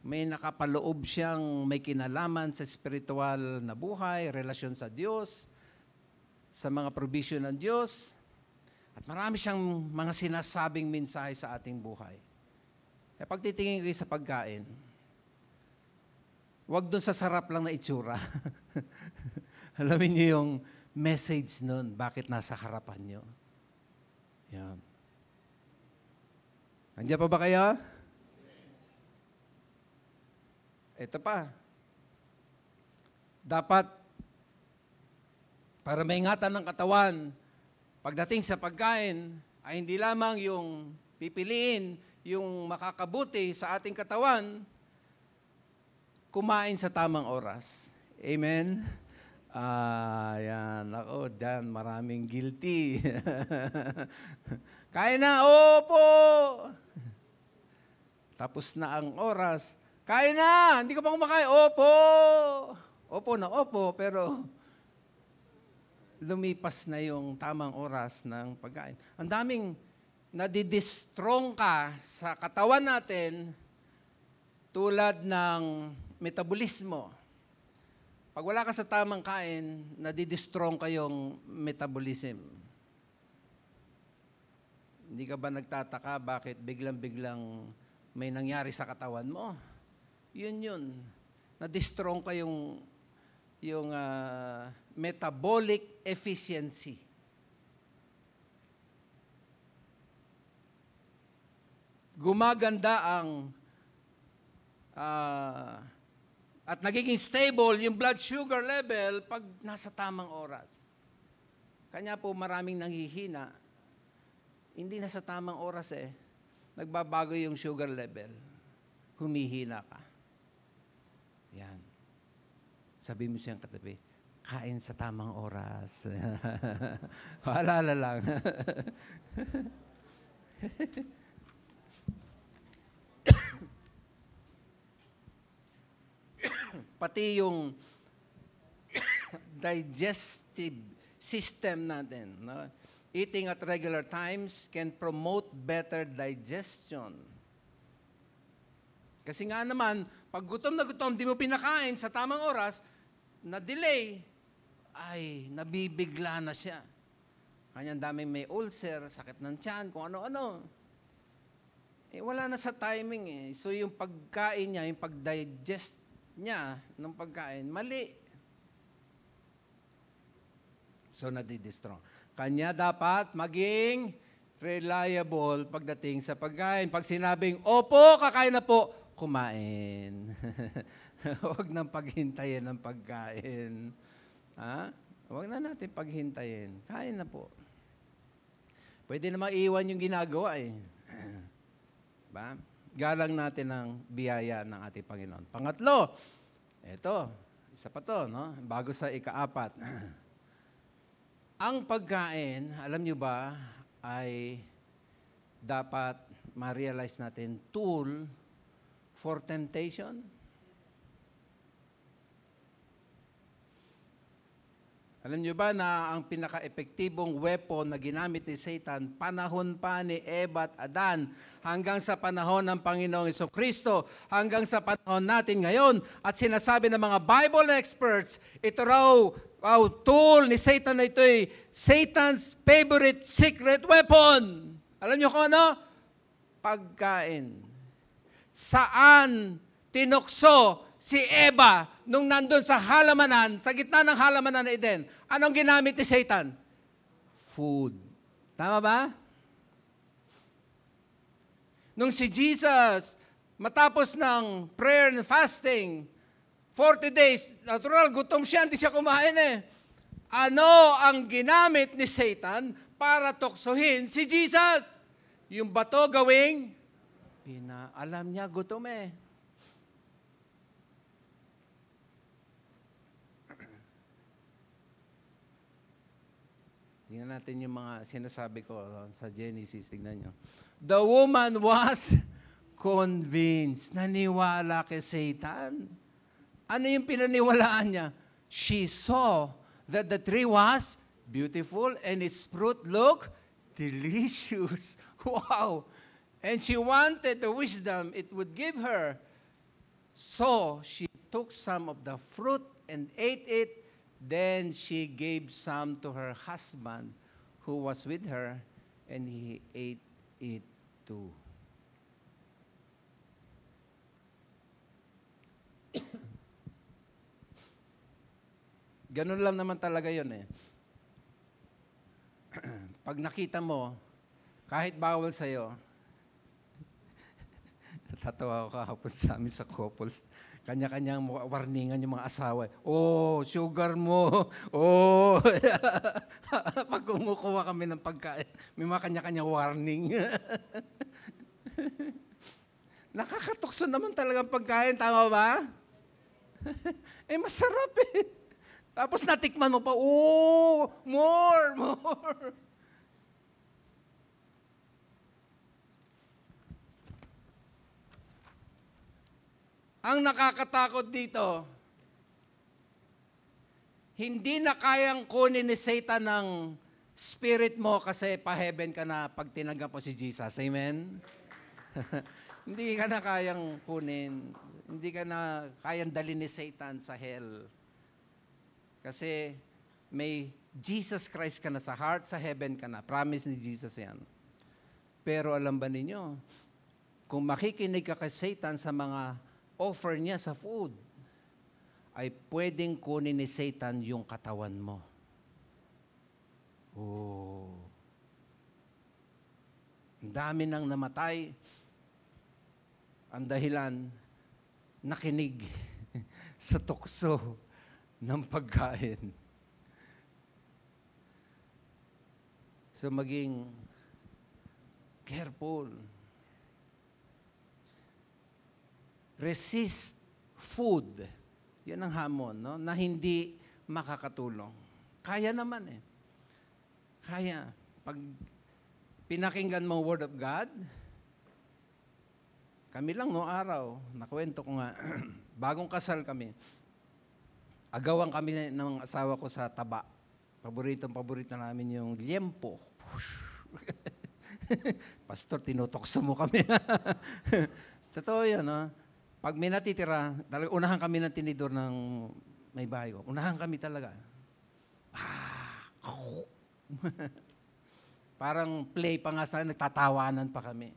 Speaker 2: May nakapaloob siyang may kinalaman sa spiritual na buhay, relasyon sa Diyos, sa mga provision ng Diyos, at marami siyang mga sinasabing mensahe sa ating buhay. Kaya pagtitingin kayo sa pagkain, huwag dun sa sarap lang na itsura. Alamin niyo yung message nun, bakit nasa harapan niyo. Yan. Andiyan pa ba kayo? Ito pa. Dapat, para maingatan ng katawan, pagdating sa pagkain, ay hindi lamang yung pipiliin, yung makakabuti sa ating katawan, kumain sa tamang oras. Amen? Yan. Ako, dyan, maraming guilty. Kain na, opo! Tapos na ang oras. Kain na! Hindi ka pa kumakain, opo! Opo na opo, pero lumipas na yung tamang oras ng pagkain. Ang daming nadidistrong ka sa katawan natin tulad ng metabolismo. Pag wala ka sa tamang kain, nadidistrong kayong metabolism. Hindi ka ba nagtataka bakit biglang-biglang may nangyari sa katawan mo? Yun. Nadistrong kayong yung metabolic efficiency. Gumaganda ang at nagiging stable yung blood sugar level pag nasa tamang oras. Kanya po maraming nanghihina. Hindi na sa tamang oras nagbabago yung sugar level. Humihina ka. Yan. Sabi mo siyang katabi, kain sa tamang oras. Paalala lang. Pati yung digestive system natin. No? Eating at regular times can promote better digestion. Kasi nga naman, pag gutom na gutom, di mo pinakain sa tamang oras, na-delay, ay, nabibigla na siya. Kanyang daming may ulcer, sakit ng tiyan, kung ano-ano. Wala na sa timing So yung pagkain niya, yung pag-digest niya ng pagkain, mali. So nadidistrong. Kanya dapat maging reliable pagdating sa pagkain. Pag sinabing, opo, kakain na po, kumain. Huwag nang paghintayin ng pagkain. Huwag na natin paghintayin. Kain na po. Pwede na maiwan yung ginagawa Ba? Galang natin ang biyaya ng ating Panginoon. Pangatlo, ito, isa pa to, no? Bago sa ika-4. Ang pagkain, alam nyo ba, ay dapat ma-realize natin tool for temptation. Alam nyo ba na ang pinaka-epektibong weapon na ginamit ni Satan, panahon pa ni Eva at Adan, hanggang sa panahon ng Panginoong Jesucristo, hanggang sa panahon natin ngayon, at sinasabi ng mga Bible experts, ito raw, tool ni Satan na ito ay Satan's favorite secret weapon. Alam nyo kung ano? Pagkain. Saan tinukso si Eva nung nandun sa halamanan, sa gitna ng halamanan na Eden? Anong ginamit ni Satan? Food. Tama ba? Nung si Jesus, matapos ng prayer and fasting, 40 days, natural, gutom siya, hindi siya kumain Ano ang ginamit ni Satan para tuksohin si Jesus? Yung bato gawing alam niya gutom eh. Tingnan natin yung mga sinasabi ko sa Genesis. Tingnan nyo. The woman was convinced. Naniwala kay Satan. Ano yung pinaniwalaan niya? She saw that the tree was beautiful and its fruit looked delicious. Wow! And she wanted the wisdom it would give her. So she took some of the fruit and ate it. Then she gave some to her husband who was with her, and he ate it too. Ganun lang naman talaga yun eh. Pag nakita mo, kahit bawal sa'yo, natatawa ako kahapon sa amin sa couples, kanya-kanyang warningan yung mga asawa. Oh, sugar mo. Oh. Pag kumukuha kami ng pagkain, may mga kanya-kanyang warning. Nakakatukso naman talaga ang pagkain, tama ba? Eh, masarap eh. Tapos natikman mo pa, oh, more. Ang nakakatakot dito, hindi na kayang kunin ni Satan ng spirit mo kasi pa-heaven ka na pag tinanggap mo si Jesus. Amen? Hindi ka na kayang kunin. Hindi ka na kayang dalhin ni Satan sa hell. Kasi may Jesus Christ ka na sa heart, sa heaven ka na. Promise ni Jesus yan. Pero alam ba ninyo, kung makikinig ka kay Satan sa mga offer niya sa food, ay pwedeng kunin ni Satan yung katawan mo. Oh. Ang dami nang namatay. Ang dahilan, nakinig sa tukso ng pagkain. So maging careful. Resist food. Yan ang hamon, no? Na hindi makakatulong. Kaya naman eh. Kaya. Pag pinakinggan mo Word of God, kami lang no araw, nakwento ko nga, bagong kasal kami, agawan kami ng asawa ko sa taba. Paborito namin yung liempo. Pastor, tinutokso mo kami. Totoo yun, no? Pag may natitira, unahan kami ng tinidor ng may bahay ko. Unahan kami talaga. Parang play pa nga sa nagtatawanan pa kami.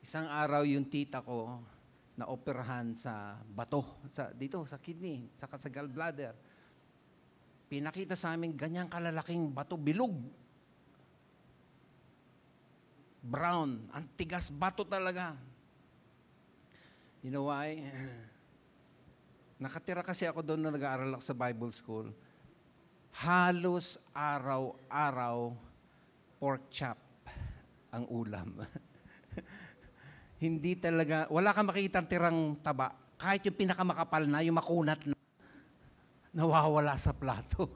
Speaker 2: Isang araw yung tita ko na operahan sa bato, dito sa kidney, saka sa gallbladder. Pinakita sa amin ganyang kalalaking bato, bilog. Brown, ang tigas bato talaga. You know why? Nakatira kasi ako doon na nag-aaral ako sa Bible School. Halos araw-araw pork chop ang ulam. Hindi talaga, wala kang makikitang tirang taba. Kahit yung pinakamakapal na, yung makunat na, nawawala sa plato.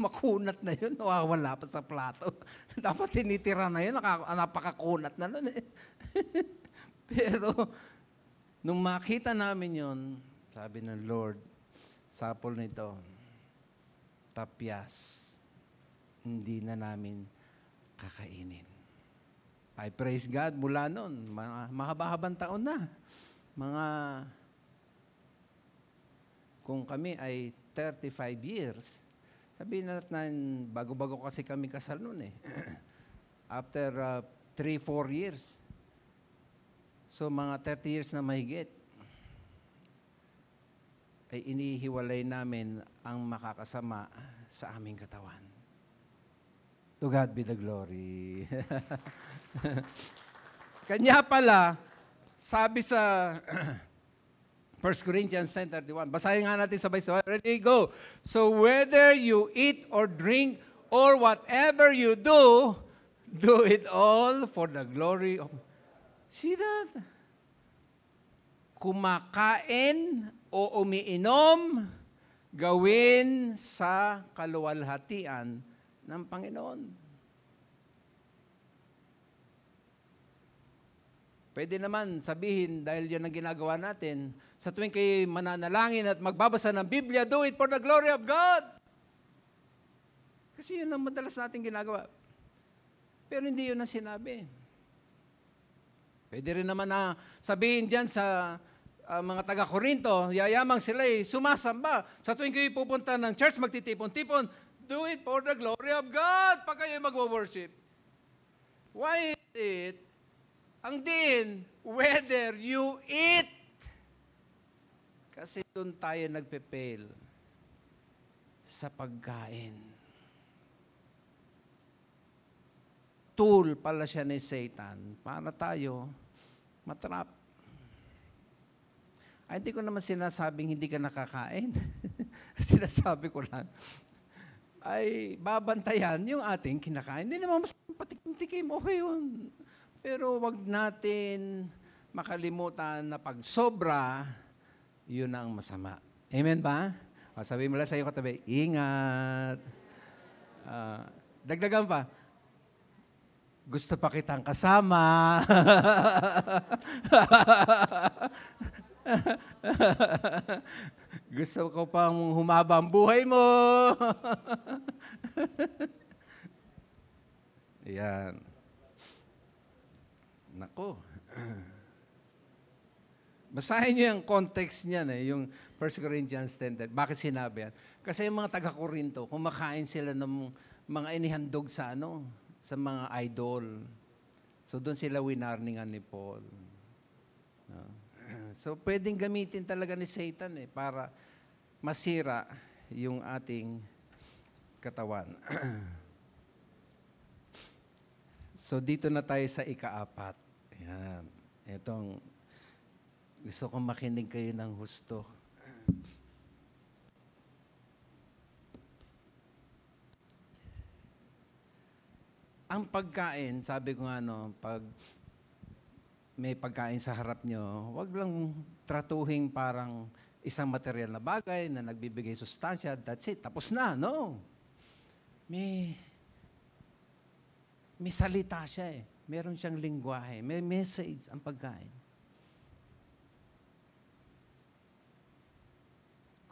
Speaker 2: Makunat na yun, nawawala pa sa plato. Dapat tinitira na yun, napakakunat na nun eh. Pero, nung makita namin yun, sabi ng Lord, sapol nito, tapyas, hindi na namin kakainin. I praise God mula nun, mahaba-habang taon na. Kung kami ay 35 years, sabihin natin, bago-bago kasi kami kasal nun eh. After 3-4 years, so mga 30 years na mahigit, ay inihiwalay namin ang makakasama sa aming katawan. To God be the glory. Kanya pala, sabi sa 1 Corinthians 10:31, basahin nga natin sabay-sabay. Ready, go. So whether you eat or drink or whatever you do, do it all for the glory of See that? Kumakain o umiinom, gawin sa kaluwalhatian ng Panginoon. Pwede naman sabihin, dahil yan ang ginagawa natin, sa tuwing kayo mananalangin at magbabasa ng Biblia, do it for the glory of God. Kasi yun ang madalas natin ginagawa. Pero hindi yun ang sinabi. Pwede rin naman na sabihin dyan sa mga taga-Korinto, yayamang sila sumasamba. Sa tuwing kayo pupunta ng church, magtitipon-tipon, do it for the glory of God pag kayo mag-worship. Why is it ang din, whether you eat. Kasi doon tayo nagpe-fail sa pagkain. Tool pala siya ni Satan para tayo matrap. Ay, hindi ko naman sinasabing hindi ka nakakain. Sinasabi ko lang, ay babantayan yung ating kinakain. Hindi naman mas patikim-tikim, okay yun. Pero wag natin makalimutan na pag sobra, yun ang masama. Amen ba? O, sabihin mo lang sa iyo katabi, ingat. Dagdagan pa. Gusto pa kitang kasama. Gusto ko pang humaba ang buhay mo. Ayan. Nako. Basahin niyo yung context niyan, yung 1 Corinthians 10. Bakit sinabi yan? Kasi yung mga taga-Korinto, kumakain sila ng mga inihandog sa sa mga idol. So doon sila winarningan ni Paul. So pwedeng gamitin talaga ni Satan para masira yung ating katawan. So dito na tayo sa ika-4. Ayan. Itong gusto kong makinig kayo ng husto. Ang pagkain, sabi ko pag may pagkain sa harap nyo, wag lang tratuhin parang isang material na bagay na nagbibigay sustansya, that's it, tapos na, no. May salita siya Meron siyang lingwahe, may message ang pagkain.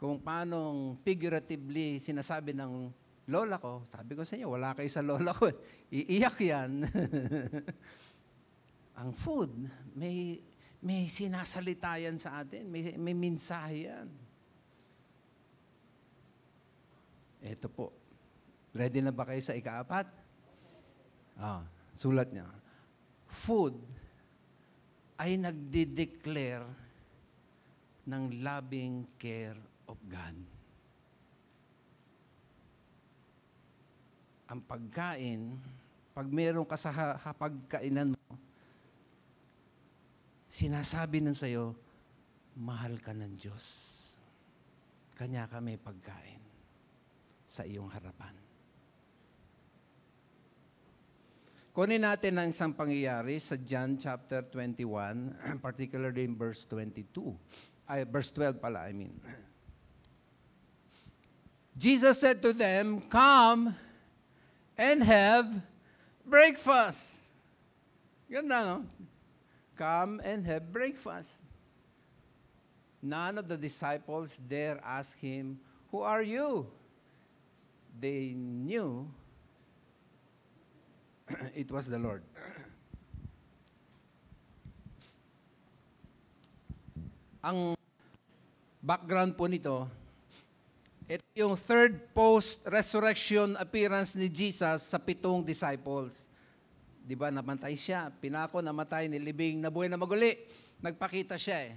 Speaker 2: Kung paano figuratively sinasabi ng lola ko, sabi ko sa inyo, wala kayo sa lola ko. Iiyak yan. Ang food, may sinasalita yan sa atin, may mensahe yan. Ito po. Ready na ba kayo sa ika-4? Sulat niya. Food ay nagdi-declare ng loving care of God. Ang pagkain, pag meron ka sa hapagkainan mo, sinasabi nun sa'yo, mahal ka ng Diyos. Kanya ka may pagkain sa iyong harapan. Kunin natin ang isang pangyayari sa John chapter 21, particularly in verse 22. Verse 12 pala, I mean. Jesus said to them, "Come and have breakfast." Ganda, no? Come and have breakfast. None of the disciples dare ask him, "Who are you?" They knew it was the Lord. Ang background po nito, ito yung third post-resurrection appearance ni Jesus sa 7 disciples. Di ba, namatay siya, pinako, namatay, nilibing, nabuhay na maguli. Nagpakita siya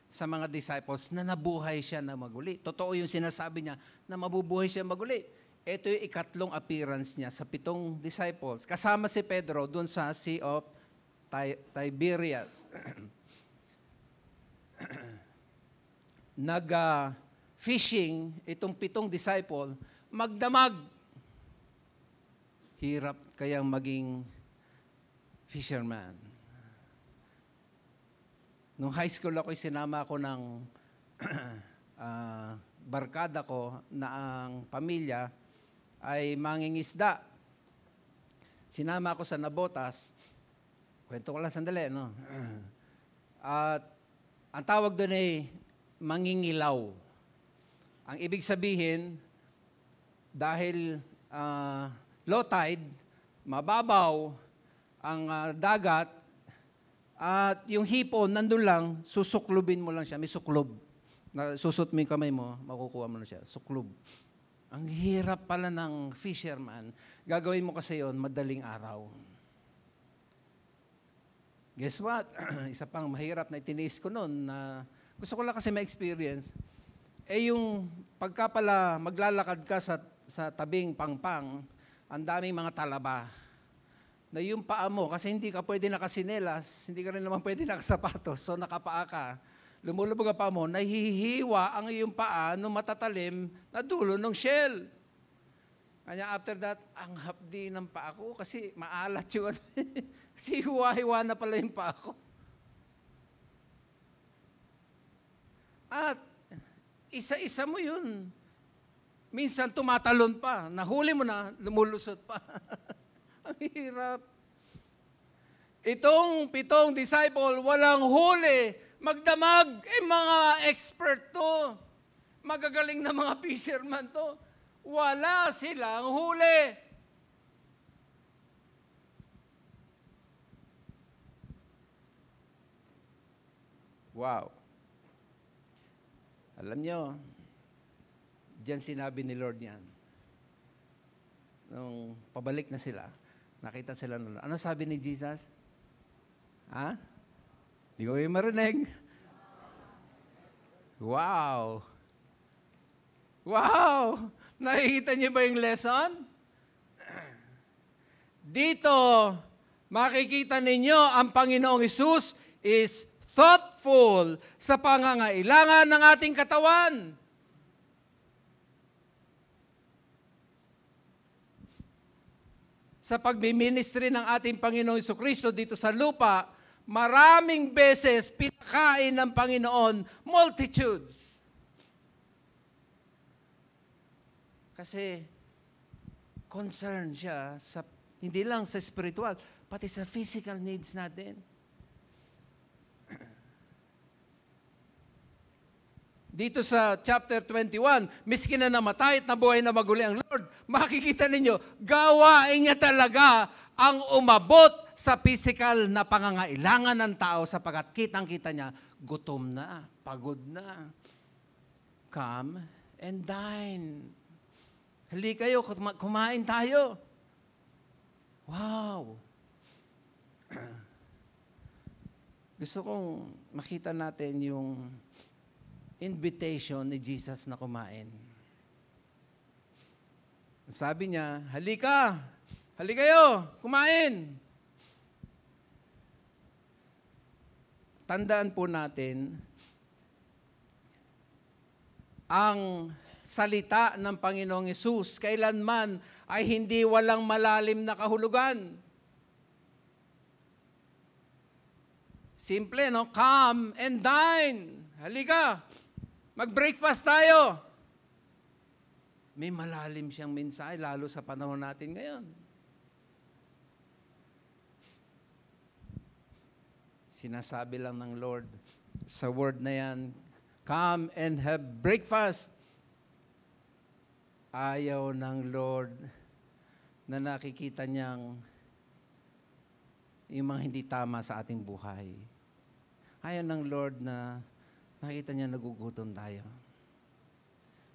Speaker 2: sa mga disciples na nabuhay siya na maguli. Totoo yung sinasabi niya na mabubuhay siya maguli. Ito yung ikatlong appearance niya sa 7 disciples. Kasama si Pedro dun sa Sea of Tiberias. Nag-fishing itong 7 disciple, magdamag. Hirap kayang maging fisherman. Nung high school ako, sinama ako ng barkada ko na ang pamilya ay mangingisda. Sinama ako sa Nabotas. Kwento ko lang sandali, no? At ang tawag doon ay mangingilaw. Ang ibig sabihin, dahil low tide, mababaw ang dagat, at yung hipon, nandun lang, susuklubin mo lang siya. May suklob. Susut mo yung kamay mo, makukuha mo na siya. Suklob. Ang hirap pala ng fisherman. Gagawin mo kasi yon madaling araw. Guess what? Isa pang mahirap na itiniis ko noon na gusto ko lang kasi ma-experience. Yung pagka pala maglalakad ka sa tabing pangpang, ang daming mga talaba. Na yung paa mo, kasi hindi ka pwede nakasinelas, hindi ka rin naman pwede nakasapatos, so nakapaa ka. Lumulubog ang paa mo, nahihiwa ang iyong paa nung matatalim na dulo ng shell. Kanya after that, ang hapdi ng paa ko kasi maalat yun. Kasi hiwa-hiwa na pala yung paa ko. At isa-isa mo yun. Minsan tumatalon pa, nahuli mo na, lumulusot pa. Ang hirap. Itong 7 disciple, walang huli. Magdamag, mga expert to. Magagaling na mga fisherman to. Wala silang huli. Wow. Alam nyo, diyan sinabi ni Lord yan. Nung pabalik na sila, nakita sila na, ano sabi ni Jesus? Ha? Di ko yung marinig. Wow! Wow! Nakikita niyo ba yung lesson? Dito, makikita ninyo ang Panginoong Hesus is thoughtful sa pangangailangan ng ating katawan. Sa pagmiministry ng ating Panginoong Jesucristo dito sa lupa, maraming beses pinakain ng Panginoon multitudes. Kasi concern siya sa, hindi lang sa spiritual, pati sa physical needs natin. Dito sa chapter 21, miski na namatay at nabuhay na maguli ang Lord, makikita ninyo, gawain niya talaga ang umabot sa physical na pangangailangan ng tao sapagkat kitang-kita niya, gutom na, pagod na. Come and dine. Halika kayo, kumain tayo. Wow! Gusto kong makita natin yung invitation ni Jesus na kumain. Sabi niya, halika kayo, kumain. Tandaan po natin, ang salita ng Panginoong Hesus kailanman ay hindi walang malalim na kahulugan. Simple, no? Come and dine. Halika. Mag-breakfast tayo. May malalim siyang mensahe, lalo sa panahon natin ngayon. Sinasabi lang ng Lord sa word na yan, come and have breakfast. Ayaw ng Lord na nakikita niyang yung mga hindi tama sa ating buhay. Ayaw ng Lord na nakita niya nagugutom tayo.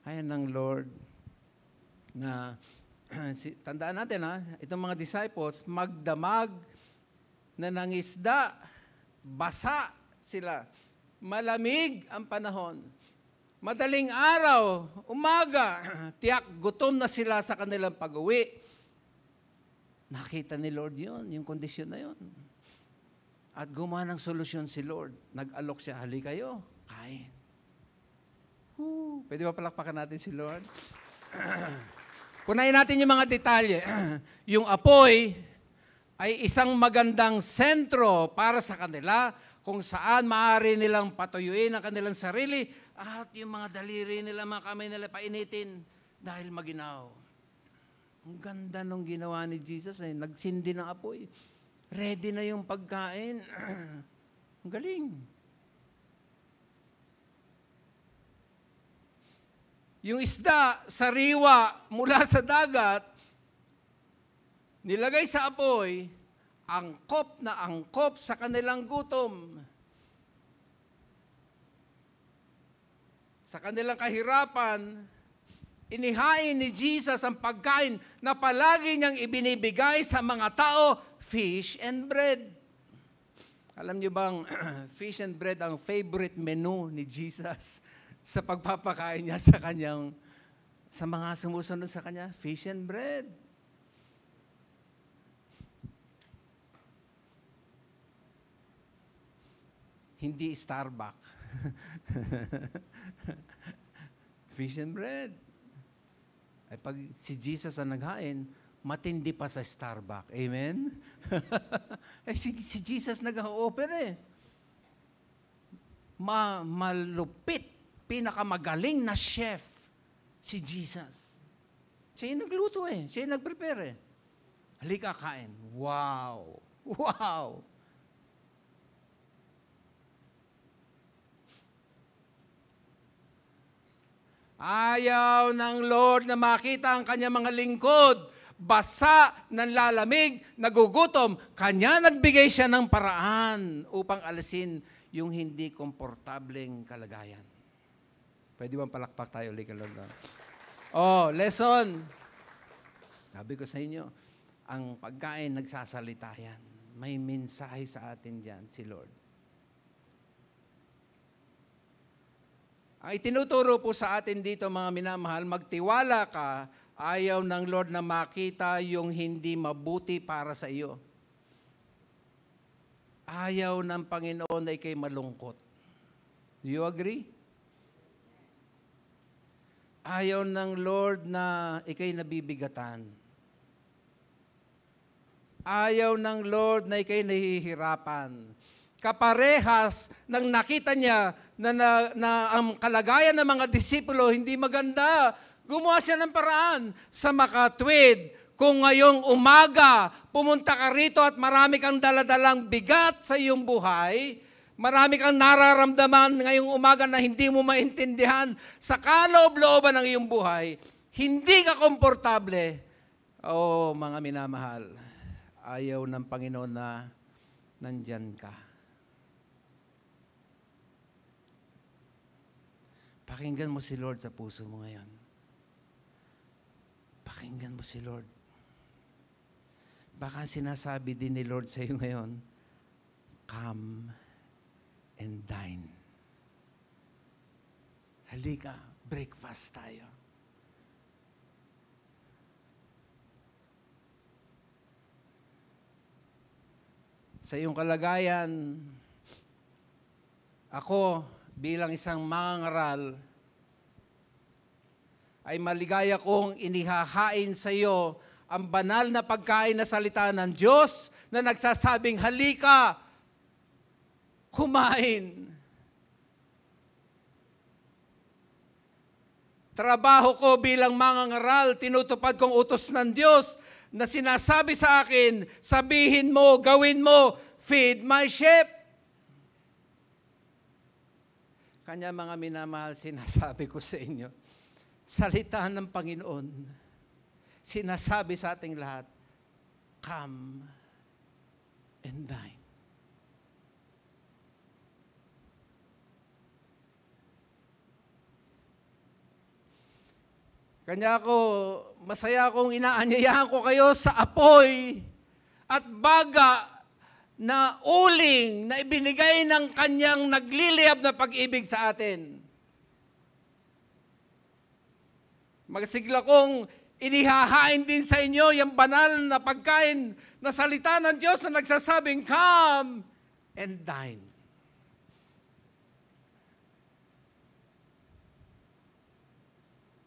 Speaker 2: Ayaw ng Lord na, tandaan natin itong mga disciples, magdamag na nangisda, basa sila, malamig ang panahon, madaling araw, umaga, tiyak, gutom na sila sa kanilang pag-uwi. Nakita ni Lord yun, yung kondisyon na yun. At gumawa ng solusyon si Lord. Nag-alok siya, halika kayo, kain. Pwede ba palakpakan natin si Lord? Punayin natin yung mga detalye. Yung apoy ay isang magandang sentro para sa kanila kung saan maaari nilang patuyuin ang kanilang sarili at yung mga daliri nila, mga kamay nila painitin dahil maginaw. Ang ganda nung ginawa ni Jesus, nagsindi ng apoy. Ready na yung pagkain. Ang galing. Yung isda, sariwa mula sa dagat, nilagay sa apoy, angkop na angkop sa kanilang gutom. Sa kanilang kahirapan, inihain ni Jesus ang pagkain na palagi niyang ibinibigay sa mga tao, fish and bread. Alam niyo bang fish and bread ang favorite menu ni Jesus sa pagpapakain niya sa mga sumusunod sa kanya? Fish and bread. Hindi Starbucks. Fish and bread. Ay pag si Jesus ang naghain, matindi pa sa Starbucks. Amen? Eh, si Jesus nag-offer malupit, pinakamagaling na chef, si Jesus. Siya yung nagluto Siya yung nag-prepare Halika, kain. Wow! Wow! Ayaw ng Lord na makita ang kanyang mga lingkod, basa, nanlalamig, nagugutom. Kanya nagbigay siya ng paraan upang alisin yung hindi komportableng kalagayan. Pwede bang palakpak tayo ulit, Lord? Lesson. Sabi ko sa inyo, ang pagkain nagsasalita yan. May mensahe sa atin dyan, si Lord. Ang itinuturo po sa atin dito, mga minamahal, magtiwala ka, ayaw ng Lord na makita yung hindi mabuti para sa iyo. Ayaw ng Panginoon na ikay malungkot. Do you agree? Ayaw ng Lord na ikay nabibigatan. Ayaw ng Lord na ikay nahihirapan. Kaparehas nang nakita niya na ang kalagayan ng mga disipulo hindi maganda, gumawa siya ng paraan sa makatwid. Kung ngayong umaga, pumunta ka rito at marami kang daladalang bigat sa iyong buhay, marami kang nararamdaman ngayong umaga na hindi mo maintindihan sa kaloob-looban ng iyong buhay, hindi ka komportable. Mga minamahal, ayaw ng Panginoon na nandyan ka. Pakinggan mo si Lord sa puso mo ngayon. Pakinggan mo si Lord. Baka sinasabi din ni Lord sa iyo ngayon, come and dine. Halika, breakfast tayo. Sa iyong kalagayan, ako, bilang isang mangangaral, ay maligaya kong inihahain sa iyo ang banal na pagkain na salita ng Diyos na nagsasabing, halika, kumain. Trabaho ko bilang mangangaral, tinutupad kong utos ng Diyos na sinasabi sa akin, sabihin mo, gawin mo, feed my sheep. Kanya mga minamahal, sinasabi ko sa inyo, salita ng Panginoon, sinasabi sa ating lahat, come and dine. Kanya ako, masaya akong inaanyayahan ko kayo sa apoy at baga na uling na ibinigay ng kanyang nagliliyab na pag-ibig sa atin. Magsigla kong inihahain din sa inyo yung banal na pagkain na salita ng Diyos na nagsasabing, come and dine.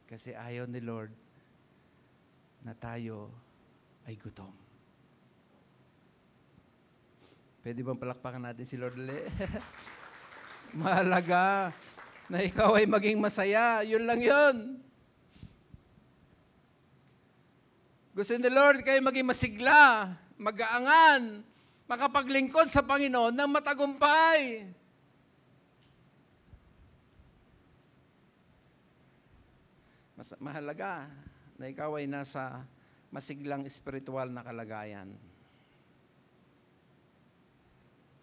Speaker 2: Kasi ayaw ni Lord na tayo ay gutom. Pwede bang palakpakan natin si Lord ulit? Mahalaga na ikaw ay maging masaya. Yun lang yun. Gusto ni Lord kayo maging masigla, magaangan, makapaglingkod sa Panginoon ng matagumpay. Mahalaga na ikaw ay nasa masiglang espiritual na kalagayan.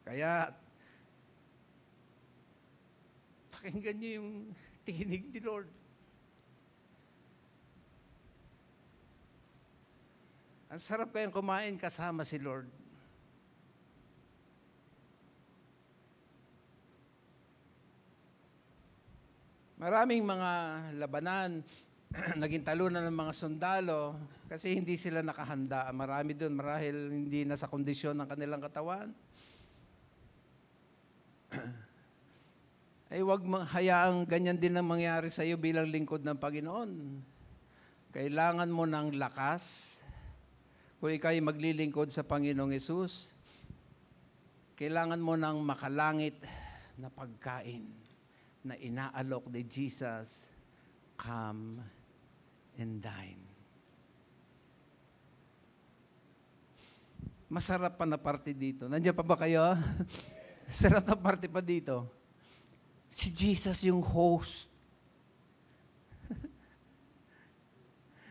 Speaker 2: Kaya, pakinggan niyo yung tinig ni Lord. Ang sarap kayang kumain kasama si Lord. Maraming mga labanan, naging talunan ng mga sundalo kasi hindi sila nakahanda. Marami doon marahil hindi na sa kondisyon ng kanilang katawan. Ay huwag hayaang ganyan din ang mangyari sa iyo bilang lingkod ng Panginoon. Kailangan mo ng lakas. Kung ikaw ay maglilingkod sa Panginoong Hesus, kailangan mo ng makalangit na pagkain na inaalok ni Jesus. Come and dine. Masarap pa na parte dito. Nandiyan pa ba kayo? Sarap na parte pa dito. Si Jesus yung host.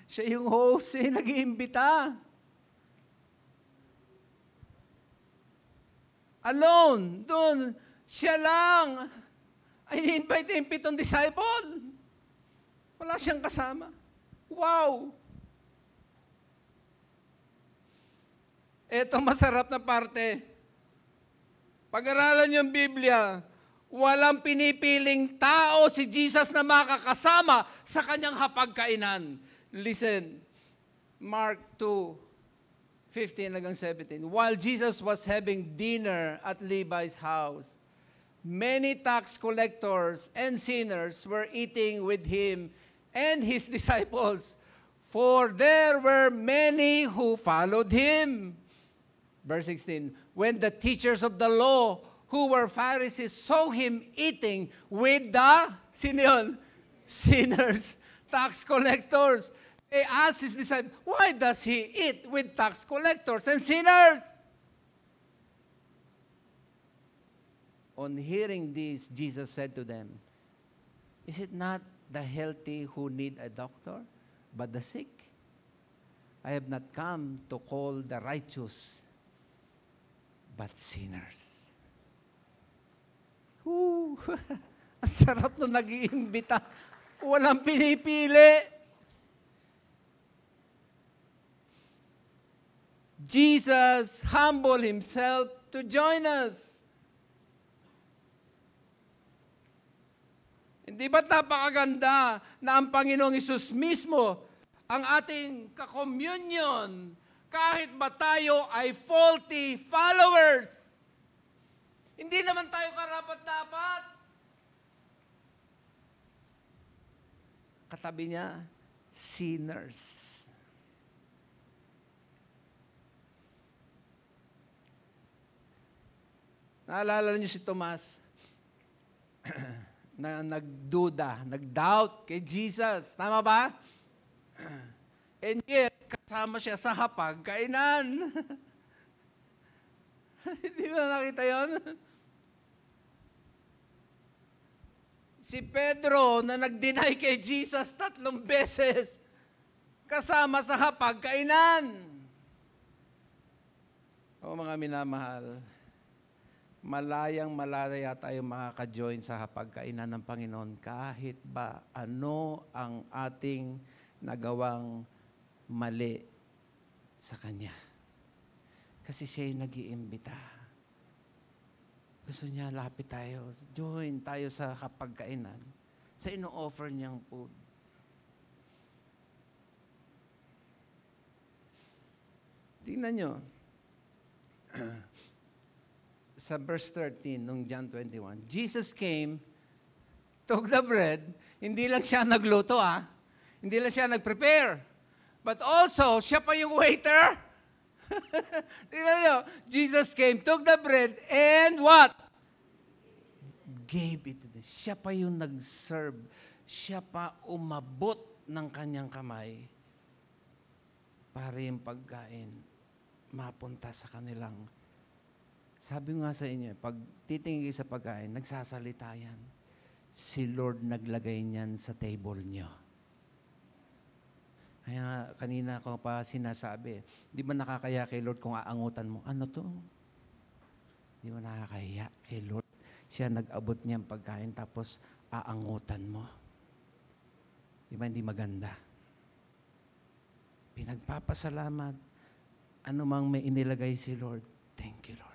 Speaker 2: Siya yung host, nag-iimbita. Alone, doon, siya lang. Ay, invite yung 7 disciple. Wala siyang kasama. Wow! Ito masarap na parte. Pag-aralan yung Biblia, walang pinipiling tao si Jesus na makakasama sa kanyang hapagkainan. Listen, Mark 2:15-17. While Jesus was having dinner at Levi's house, many tax collectors and sinners were eating with him and his disciples, for there were many who followed him. Verse 16, when the teachers of the law, who were Pharisees, saw him eating with the, sino yun? Sinners, tax collectors. They asked his disciples, why does he eat with tax collectors and sinners? On hearing this, Jesus said to them, is it not the healthy who need a doctor, but the sick? I have not come to call the righteous, but sinners. Ang sarap nung nag-iimbita. Walang pinipili. Jesus humbled himself to join us. Hindi ba't napakaganda na ang Panginoong Hesus mismo ang ating kakommunyon kahit ba tayo ay faulty followers? Hindi naman tayo karapat-dapat. Katabi niya, sinners. Naalala niyo si Tomas na nagduda, nag-doubt kay Jesus. Tama ba? And yet, kasama siya sa hapagkainan. Hindi mo nakita yun? Si Pedro na nag-deny kay Jesus 3 beses, kasama sa hapagkainan. O mga minamahal, malaya tayo makaka-join sa hapagkainan ng Panginoon kahit ba ano ang ating nagawang mali sa Kanya. Kasi siya yung nag-iimbita. Gusto niya, lapit tayo. Join tayo sa hapagkainan. Sa ino-offer niyang food. Tingnan niyo. Sa verse 13, nung John 21, Jesus came, took the bread, hindi lang siya nagluto, hindi lang siya nag-prepare, but also, siya pa yung waiter. Tingnan nyo, Jesus came, took the bread, and what? Gave it to them. Siya pa yung nag-serve. Siya pa umabot ng kanyang kamay para yung pagkain mapunta sa kanilang. Sabi ko nga sa inyo, pag titingin kayo sa pagkain, nagsasalita yan. Si Lord naglagay niyan sa table niyo. Kaya kanina ko pa sinasabi, di ba nakakaya kay Lord kung aangutan mo, ano to? Di ba nakakaya kay Lord? Siya nag-abot niyang pagkain tapos aangutan mo. Di ba hindi maganda? Pinagpapasalamat. Ano mang may inilagay si Lord, thank you, Lord.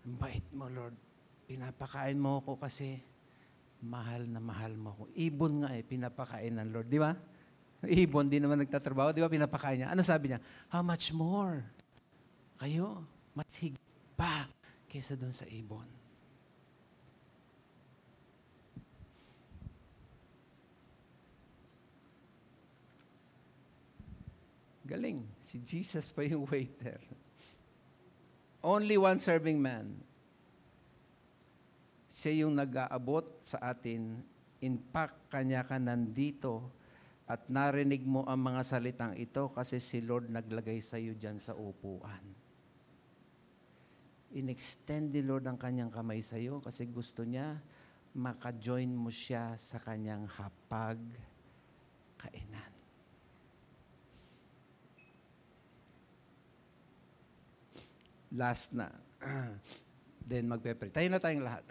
Speaker 2: Ang bait mo, Lord. Pinapakain mo ako kasi mahal na mahal mo ako. Ibon nga pinapakain ng Lord. Di ba? Ibon, di naman nagtatrabaho. Di ba, pinapakain niya. Ano sabi niya? How much more? Kayo, mas higit pa kaysa doon sa ibon. Galing. Si Jesus pa yung waiter. Only one serving man. Siya yung nag-aabot sa atin. In fact, kanya ka nandito at narinig mo ang mga salitang ito kasi si Lord naglagay sa iyo dyan sa upuan. In-extend ni Lord ang kanyang kamay sa iyo kasi gusto niya maka-join mo siya sa kanyang hapag-kainan. Last na. Then magpe-pray. Tayo na tayong lahat.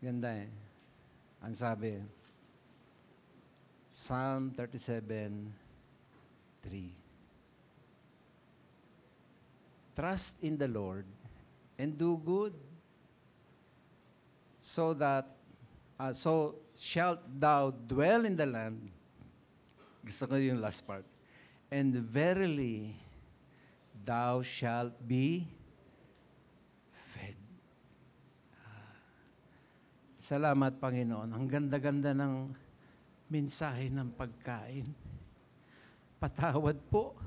Speaker 2: Ganda Ang sabi, Psalm 37:3. Trust in the Lord and do good, so shalt thou dwell in the land. Gusto ko yung last part. And verily, thou shalt be fed. Salamat, Panginoon. Ang ganda-ganda ng mensahe ng pagkain. Patawad po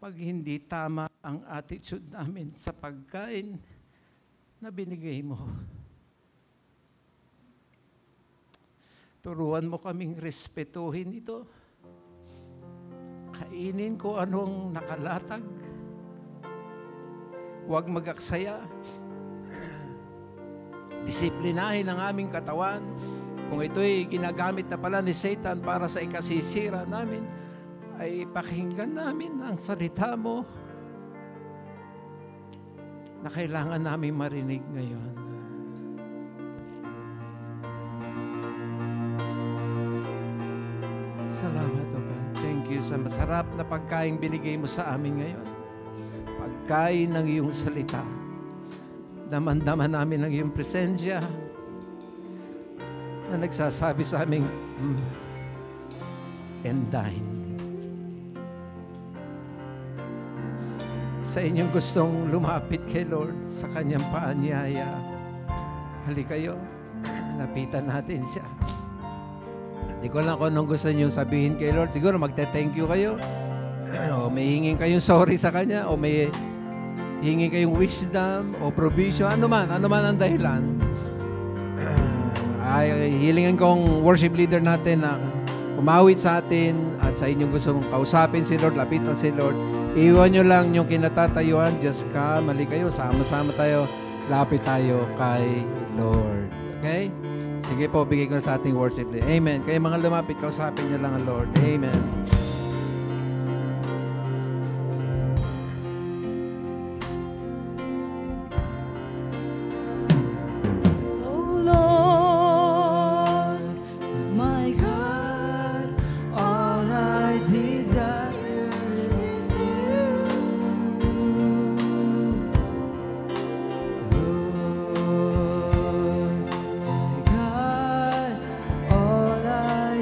Speaker 2: pag hindi tama ang attitude namin sa pagkain na binigay mo. Turuan mo kaming respetuhin ito. Kainin ko anong nakalatag. Huwag mag-aksaya. Disiplinahin ang aming katawan. Kung ito'y ginagamit na pala ni Satan para sa ikasisira namin, ay pakinggan namin ang salita mo na kailangan namin marinig ngayon. Salamat, O God. Thank you sa masarap na pagkain binigay mo sa amin ngayon. Pagkain ng iyong salita. Daman-daman namin ang iyong presensya na nagsasabi sa aming, and dine. Sa inyong gustong lumapit kay Lord sa kanyang paanyaya, halika kayo, lapitan natin siya. Hindi ko lang kung anong gusto niyo sabihin kay Lord. Siguro magte-thank you kayo. O may hingin kayong sorry sa Kanya. O may hingin kayong wisdom o provision. Ano man ang dahilan. Ay, hilingan kong worship leader natin na umawit sa atin at sa inyong gustong kausapin si Lord, lapitan si Lord. Iwan nyo lang yung kinatatayuan. Just come, mali kayo. Sama-sama tayo. Lapit tayo kay Lord. Okay? Sige po, bigay ko sa ating worship. Amen. Kaya mga lumapit, kausapin niyo lang ang Lord. Amen.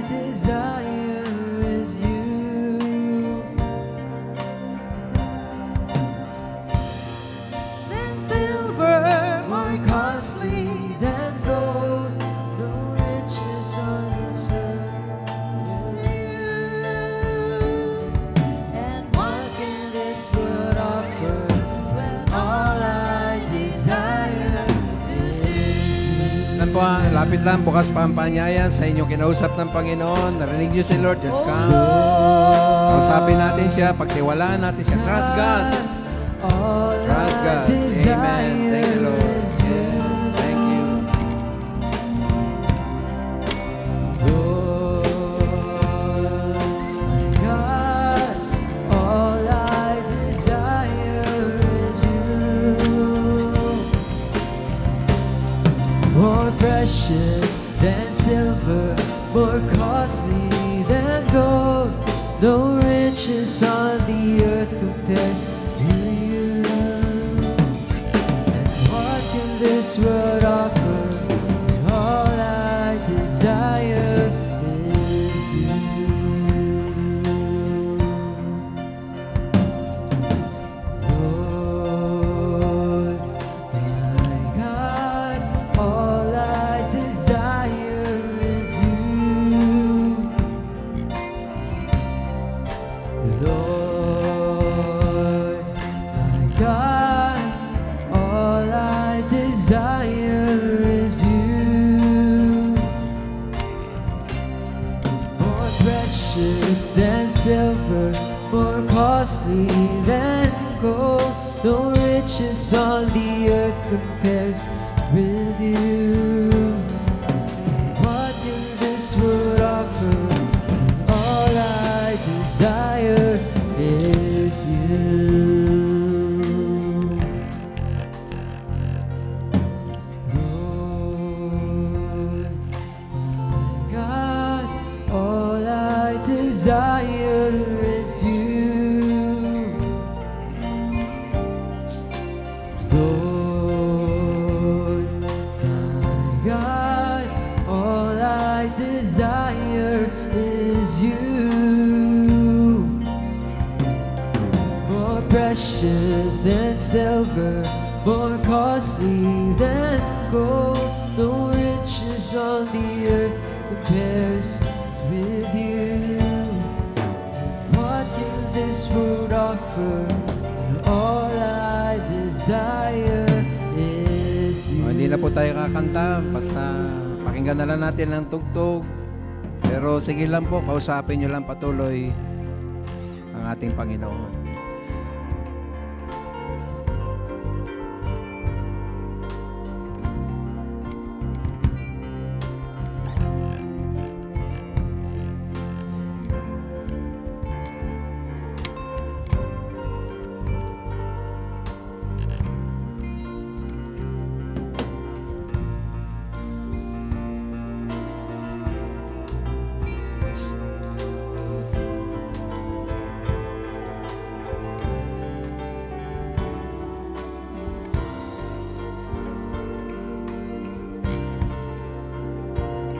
Speaker 3: Desire is you.
Speaker 1: costly than gold, no riches on this earth. And what can this world offer when all I desire is you?
Speaker 2: Lang po, lapit lang, bukas pa ang panyaya sa inyong kinausap ng Panginoon. Narinig niyo si Lord, just come. Kausapin natin siya, pagtiwalaan natin siya. Trust God. Trust God. Amen. Thank you, Lord. Yes, thank you.
Speaker 1: God, all I desire is you. More precious than silver, more costly than gold. No riches on the earth compares to you. And what can this world offer? All I desire is you. Lord, my God, all I desire is you. Lord, my God, all I desire is you. More precious than silver, more costly than gold. No riches on the earth compares with you. What can this world offer? All I desire is you. Lord, my God, all I desire is you. Lord, my God, all I desire is you. More precious than silver, more costly than gold. No riches on the earth compares with you. What can this world offer? And all I desire is you.
Speaker 2: Hindi na po tayo kakanta, basta pakinggan na lang natin ang tugtog. Pero sige lang po, kausapin nyo lang patuloy ang ating Panginoon.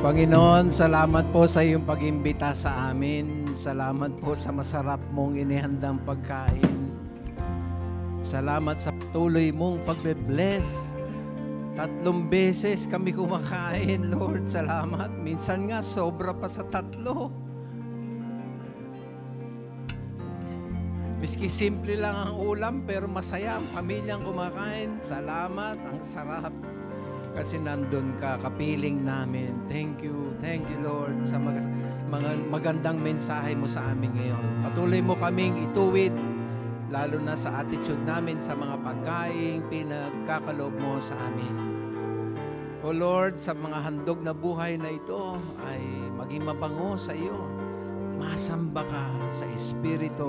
Speaker 2: Panginoon, salamat po sa iyong pag-imbita sa amin. Salamat po sa masarap mong inihandang pagkain. Salamat sa patuloy mong pagbe-bless. 3 beses kami kumakain, Lord. Salamat. Minsan nga, sobra pa sa 3. Miski simple lang ang ulam, pero masaya ang pamilyang kumakain. Salamat, ang sarap. Kasi nandun ka, kapiling namin. Thank you, Lord, sa mga magandang mensahe mo sa amin ngayon. Patuloy mo kaming ituwid, lalo na sa attitude namin sa mga pagkain, pinagkakaloob mo sa amin. O Lord, sa mga handog na buhay na ito ay maging mabango sa iyo. Masamba ka sa Espiritu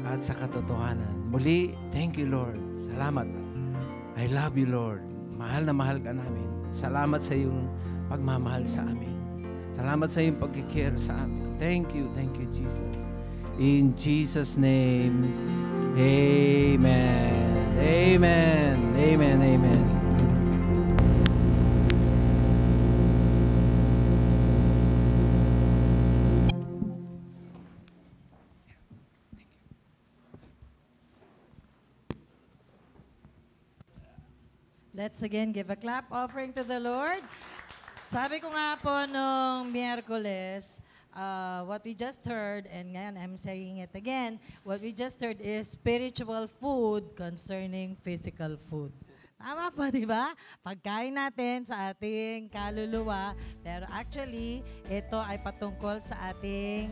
Speaker 2: at sa katotohanan. Muli, thank you, Lord. Salamat. I love you, Lord. Mahal na mahal ka namin. Salamat sa iyong pagmamahal sa amin. Salamat sa iyong pag-care sa amin. Thank you, Jesus. In Jesus' name, amen. Amen. Amen. Amen.
Speaker 3: Let's again give a clap offering to the Lord. Sabi ko nga po nung Miyerkules, what we just heard, and ngayon I'm saying it again, what we just heard is spiritual food concerning physical food. Tama po, di ba? Pagkain natin sa ating kaluluwa, pero actually, ito ay patungkol sa ating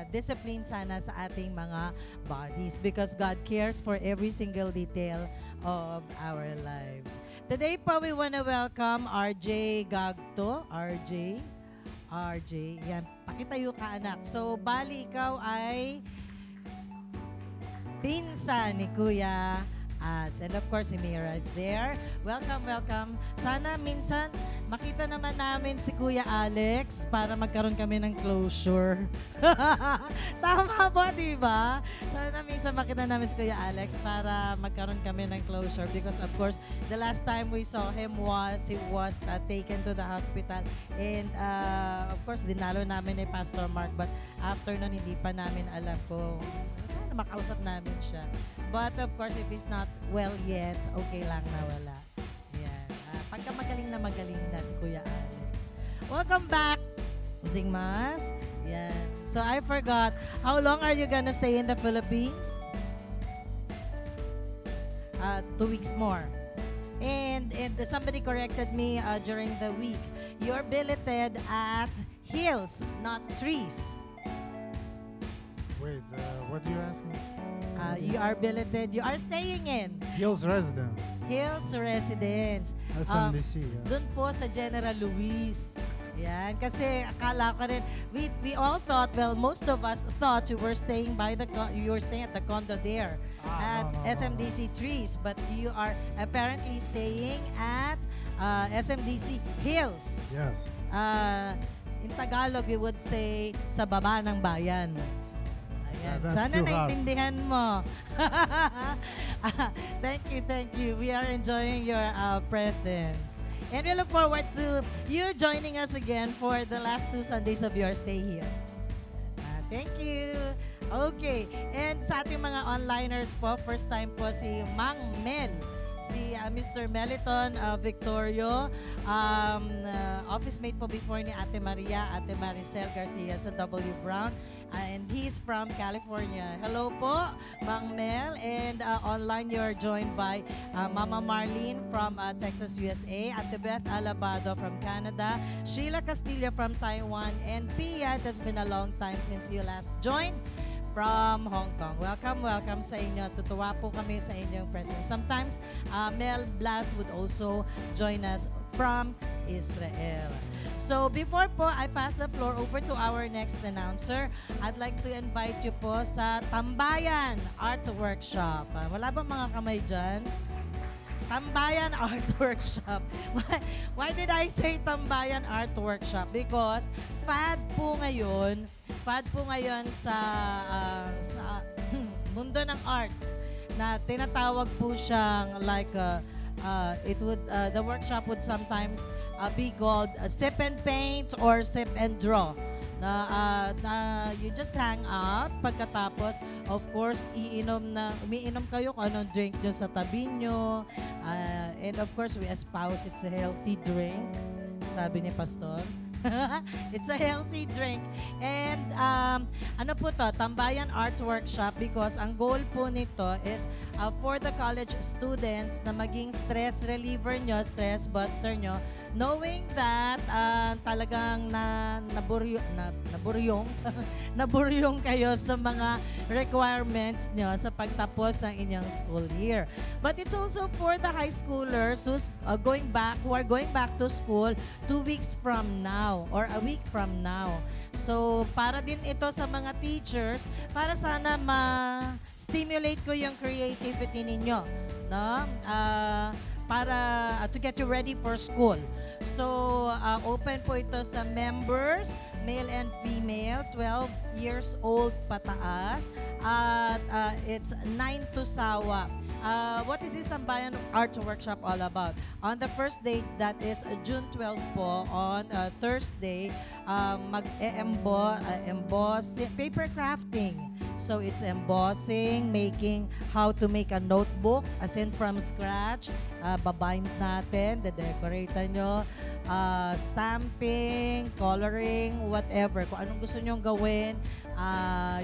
Speaker 3: discipline sana sa ating mga bodies because God cares for every single detail of our lives. Today po, we want to welcome RJ Gagto. RJ, yan. Pakitayo ka, anak. So, bali ikaw ay pinsan ni Kuya Ads. And of course, si Mira is there. Welcome, welcome. Sana minsan makita naman namin si Kuya Alex para magkaroon kami ng closure. Tama po, di ba? Sana minsan makita namin si Kuya Alex para magkaroon kami ng closure because of course, the last time we saw him he was taken to the hospital and of course, dinalo namin ni Pastor Mark but after nun, hindi pa namin alam kung sana makausap namin siya. But of course, if he's not well yet, okay lang na wala. Yan. Pagka magaling na si Kuya Alex. Welcome back, Zingmas. Yan. So I forgot, how long are you gonna stay in the Philippines? 2 weeks more. And somebody corrected me during the week. You're billeted at hills, not trees.
Speaker 4: Wait, what are you asking?
Speaker 3: You are billeted. You are staying in
Speaker 4: Hills Residence.
Speaker 3: Hills Residence.
Speaker 4: SMDC. Yeah.
Speaker 3: Doon po sa General Luis. Yan. Kasi akala ko rin, we all thought, well, most of us thought you were staying at the condo there at SMDC Trees. But you are apparently staying at SMDC Hills.
Speaker 4: Yes.
Speaker 3: In Tagalog, we would say, sa baba ng bayan.
Speaker 4: That's
Speaker 3: sana
Speaker 4: too hard.
Speaker 3: naintindihan mo. Thank you. We are enjoying your presence. And we look forward to you joining us again for the last 2 Sundays of your stay here. Thank you. Okay. And sa ating mga onliners po, first time po si Mang Mel. Si Mr. Meliton Victorio, office mate po before ni Ate Maria, Ate Maricel Garcia sa W. Brown, and he's from California. Hello po, Mang Mel, and online you're joined by Mama Marlene from Texas, USA, Ate Beth Alabado from Canada, Sheila Castillo from Taiwan, and Pia, it has been a long time since you last joined from Hong Kong. Welcome sa inyo. Tutuwa po kami sa inyong presence. Sometimes, Mel Blas would also join us from Israel. So, before po I pass the floor over to our next announcer, I'd like to invite you po sa Tambayan Art Workshop. Wala bang mga kamay dyan? Tambayan Art Workshop. Why did I say Tambayan Art Workshop? Because fad po ngayon sa mundo ng art na tinatawag po siyang like the workshop would sometimes be called sip and paint or sip and draw. Na you just hang out pagkatapos of course umiinom kayo kung anong drink nyo sa tabi nyo and of course we espouse it's a healthy drink, sabi ni Pastor. It's a healthy drink. And ano po to, Tambayan Art Workshop because ang goal po nito is for the college students na maging stress reliever nyo, stress buster nyo, knowing that talagang naburyong kayo sa mga requirements nyo sa pagtapos ng inyong school year. But it's also for the high schoolers who are going back to school 2 weeks from now or a week from now. So, para din ito sa mga teachers, para sana ma-stimulate ko yung creativity ninyo, no? Para to get you ready for school. So, open po ito sa members, male and female, 12 years old pataas, at it's 9 to Sawa. What is this Tambayan Art Workshop all about? On the first day, that is June 12 po, on Thursday, mag-emboss paper crafting. So it's embossing, making how to make a notebook, as in from scratch. Babind natin, de-decorate nyo. Stamping, coloring, whatever. Kung anong gusto nyong gawin,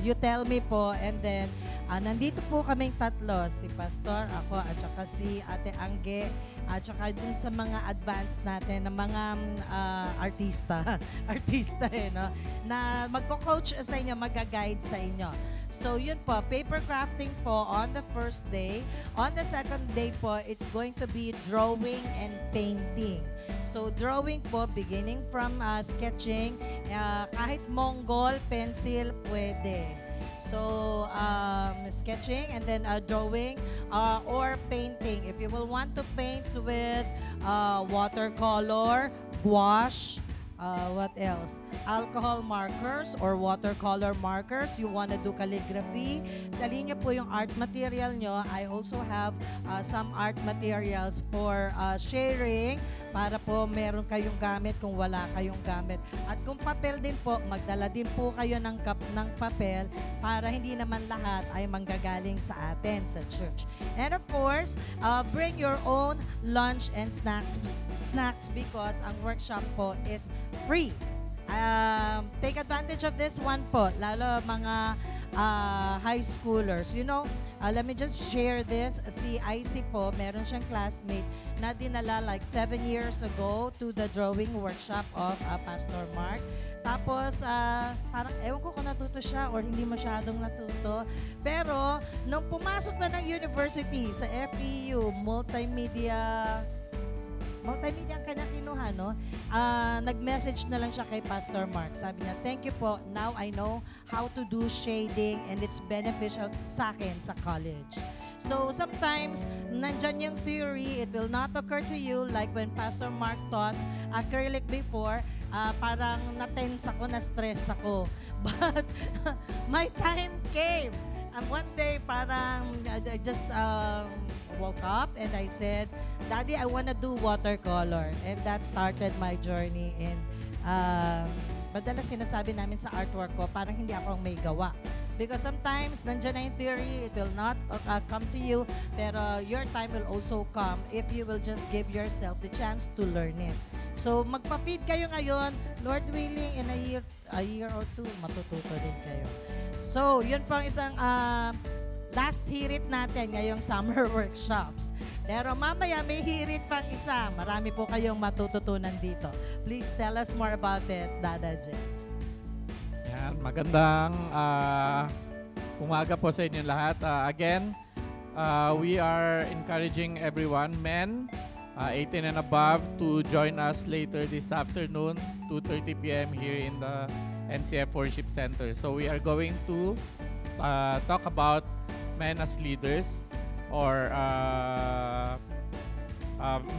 Speaker 3: you tell me po. And then, nandito po kaming tatlo, si Pastor, ako, at saka si Ate Angge, at saka dun sa mga advanced natin, na mga artista, artista no? Na magko-coach sa inyo, mag-guide sa inyo. So yun po, paper crafting po on the first day. On the second day po, it's going to be drawing and painting. So drawing po, beginning from sketching, kahit Mongol, pencil, pwede. So, sketching and then drawing or painting. If you will want to paint with watercolor, gouache, what else? Alcohol markers or watercolor markers. You want to do calligraphy. Dali nyo po yung art material nyo. I also have some art materials for sharing para po meron kayong gamit kung wala kayong gamit. At kung papel din po, magdala din po kayo ng papel para hindi naman lahat ay manggagaling sa atin sa church. And of course, bring your own lunch and snacks because ang workshop po is free. Take advantage of this one po, lalo mga high schoolers. You know, let me just share this. Si IC po, meron siyang classmate na dinala like 7 years ago to the drawing workshop of Pastor Mark. Tapos, parang ewan ko kung natuto siya or hindi masyadong natuto. Pero, nung pumasok na ng university sa FEU, multimedia ang kanya kinuha, no? Nag-message na lang siya kay Pastor Mark. Sabi niya, thank you po. Now I know how to do shading and it's beneficial sa akin sa college. So sometimes, nandyan yung theory, it will not occur to you like when Pastor Mark taught acrylic before, parang na-tense ako, na-stress ako. But my time came. One day, parang I just woke up and I said, Daddy, I want to do watercolor. And that started my journey. And madalas sinasabi namin sa artwork ko, parang hindi ako ang may gawa. Because sometimes, nandiyan na yung theory, it will not come to you, pero your time will also come if you will just give yourself the chance to learn it. So, magpa-feed kayo ngayon, Lord willing, in a year or two, matututo din kayo. So, yun pang isang last hirit natin ngayong summer workshops. Pero mamaya may hirit pang isa. Marami po kayong matututunan dito. Please tell us more about it, Dada Jen.
Speaker 5: Yan, magandang umaga po sa inyo lahat. Again, we are encouraging everyone, men, 18 and above, to join us later this afternoon, 2:30 p.m. here in the NCF Worship Center. So we are going to talk about men as leaders or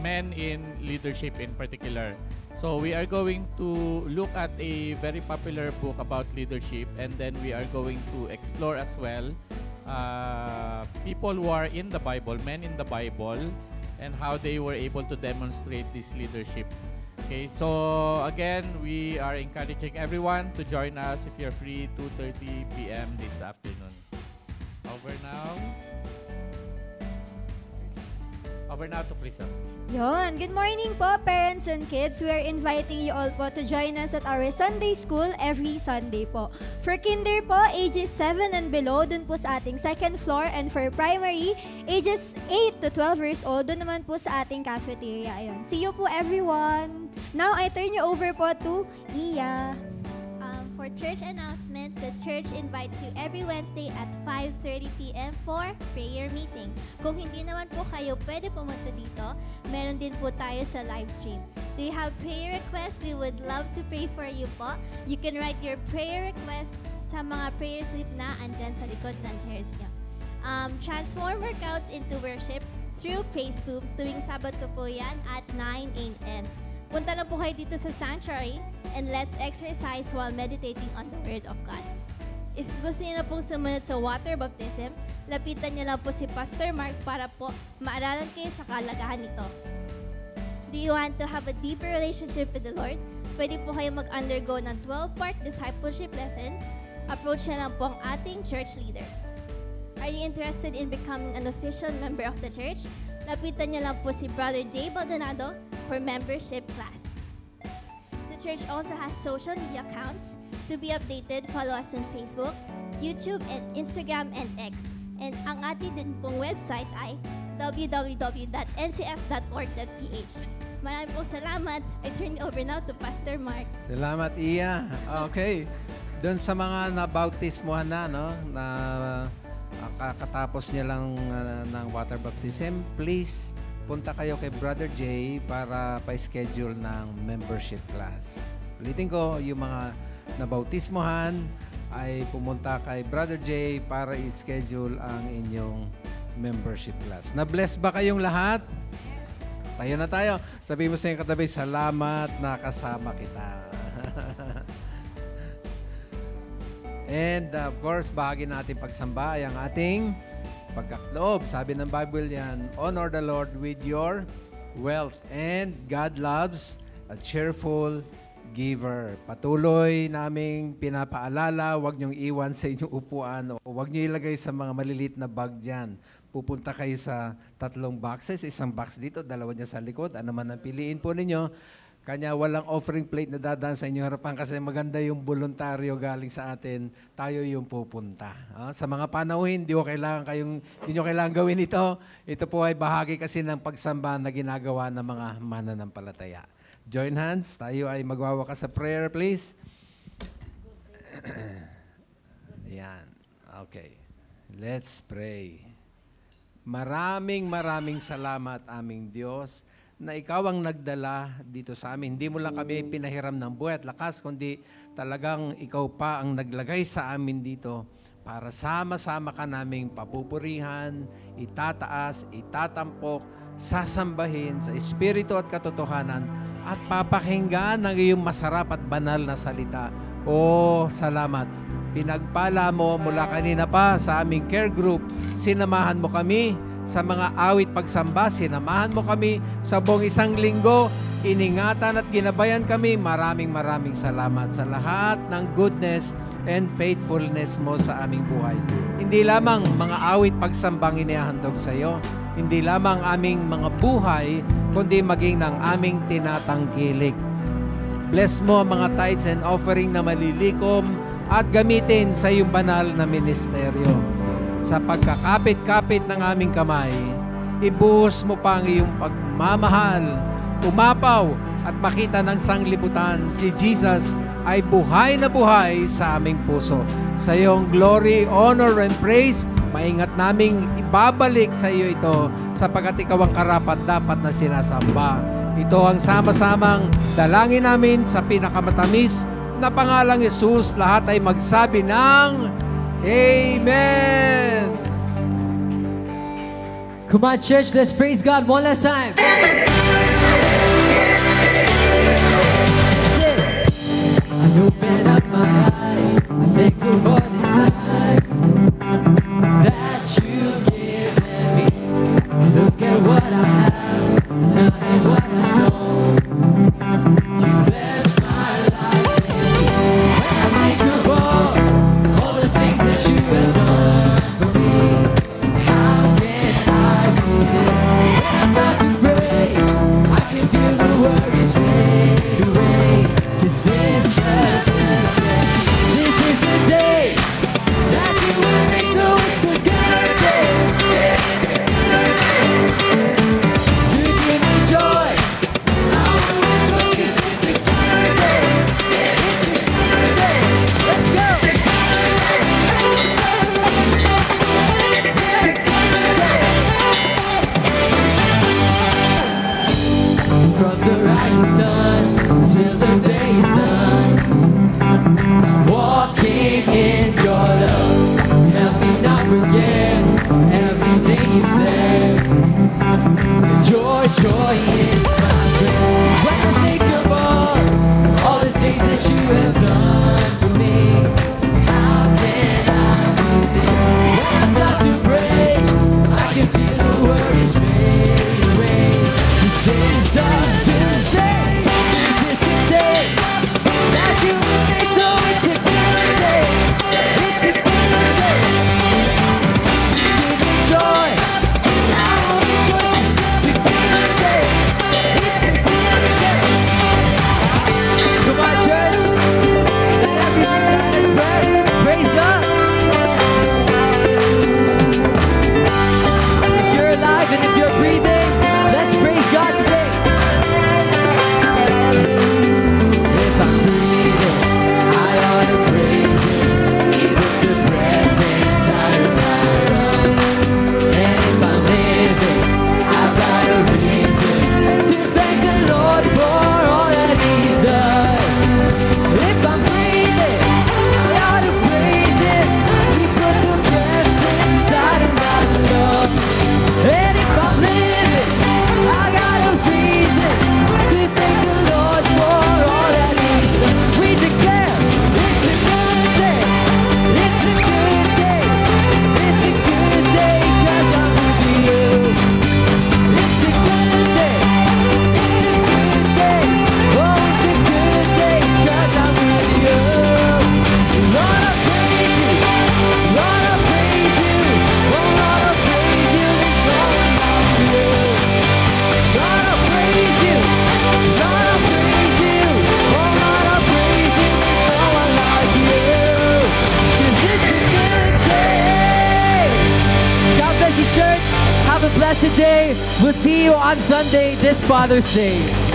Speaker 5: men in leadership in particular. So we are going to look at a very popular book about leadership, and then we are going to explore as well people who are in the Bible, men in the Bible, and how they were able to demonstrate this leadership. Okay, so again, we are encouraging everyone to join us if you're free, 2:30 p.m. this afternoon. Over now to Prisa.
Speaker 6: Yon. Good morning po, parents and kids. We are inviting you all po to join us at our Sunday school every Sunday po. For kinder po, ages 7 and below, dun po sa ating second floor. And for primary, ages 8 to 12 years old, dun naman po sa ating cafeteria. Ayun. See you po, everyone. Now, I turn you over po to Iya.
Speaker 7: For church announcements, the church invites you every Wednesday at 5:30 p.m. for prayer meeting. Kung hindi naman po kayo pwede pumunta dito, meron din po tayo sa live stream. Do you have prayer requests? We would love to pray for you po. You can write your prayer requests sa mga prayer slip na andyan sa likod ng chairs nyo. Transform workouts into worship through praise groups tuwing Sabado po yan at 9 a.m. Punta lang po kayo dito sa sanctuary and let's exercise while meditating on the Word of God. If gusto niyo na pong sumunod sa water baptism, lapitan niyo lang po si Pastor Mark para po maaralan kayo sa kalagahan nito. Do you want to have a deeper relationship with the Lord? Pwede po kayo mag-undergo ng 12-part discipleship lessons approach na lang po ang ating church leaders. Are you interested in becoming an official member of the church? Lapitan niyo lang po si Brother Jay Baldonado for membership class. The church also has social media accounts. To be updated, follow us on Facebook, YouTube, and Instagram and X. And ang ating din pong website ay www.ncf.org.ph. Maraming pong salamat. I turn it over now to Pastor Mark.
Speaker 2: Salamat, Iya. Okay. Doon sa mga nabautismohan na, no, na kakatapos niya lang ng water baptism, please punta kayo kay Brother Jay para pa-schedule ng membership class. Ulitin ko, yung mga nabautismohan ay pumunta kay Brother Jay para i-schedule ang inyong membership class. Na-bless ba kayong lahat? Tayo na tayo. Sabihin mo sa iyong katabi, salamat na kasama kita. And of course, bahagi natin pagsamba ay ang ating pagkakloob. Sabi ng Bible yan, honor the Lord with your wealth. And God loves a cheerful giver. Patuloy naming pinapaalala, huwag niyong iwan sa inyong upuan o huwag niyo ilagay sa mga maliliit na bag dyan. Pupunta kayo sa 3 boxes, isang box dito, 2 dyan sa likod. Ano man ang piliin po ninyo. Kanya walang offering plate na dadaan sa inyong harapan kasi maganda yung voluntaryo galing sa atin. Tayo yung pupunta. Sa mga panauhin, hindi nyo kailangan gawin ito. Ito po ay bahagi kasi ng pagsamba na ginagawa ng mga mananampalataya. Join hands. Tayo ay magwawakas sa prayer, please. Yan. Okay. Let's pray. Maraming salamat aming Diyos na ikaw ang nagdala dito sa amin. Hindi mo lang kami pinahiram ng buhay at lakas, kundi talagang ikaw pa ang naglagay sa amin dito para sama-sama ka naming papupurihan, itataas, itatampok, sasambahin sa espiritu at katotohanan at papakinggan ng iyong masarap at banal na salita. Salamat. Pinagpala mo mula kanina pa sa aming care group. Sinamahan mo kami sa mga awit pagsamba. Sinamahan mo kami sa buong isang linggo. Iningatan at ginabayan kami. Maraming salamat sa lahat ng goodness and faithfulness mo sa aming buhay. Hindi lamang mga awit pagsambang inihahandog sa iyo. Hindi lamang aming mga buhay, kundi maging ng aming tinatangkilik. Bless mo ang mga tithes and offering na malilikom at gamitin sa iyong banal na ministeryo. Sa pagkakapit-kapit ng aming kamay, ibuhos mo pa ang iyong pagmamahal, umapaw at makita ng sanglibutan si Jesus ay buhay na buhay sa aming puso. Sa iyong glory, honor, and praise, maingat naming ibabalik sa iyo ito sapagkat ikaw ang karapat-dapat na sinasamba. Ito ang sama-samang dalangin namin sa pinakamatamis na pangalang Jesus. Lahat ay magsabi ng Amen!
Speaker 1: Come on, church, let's praise God one last time. I open up my eyes, I'm thankful for this life that you've given me. Look at what I have, look at what I don't. You bless my life, I think of all the things that you have done for me. How can I resist? When I start to praise, I can feel the worries fade away. It's in this is a day church. Have a blessed day. We'll see you on Sunday, this Father's Day.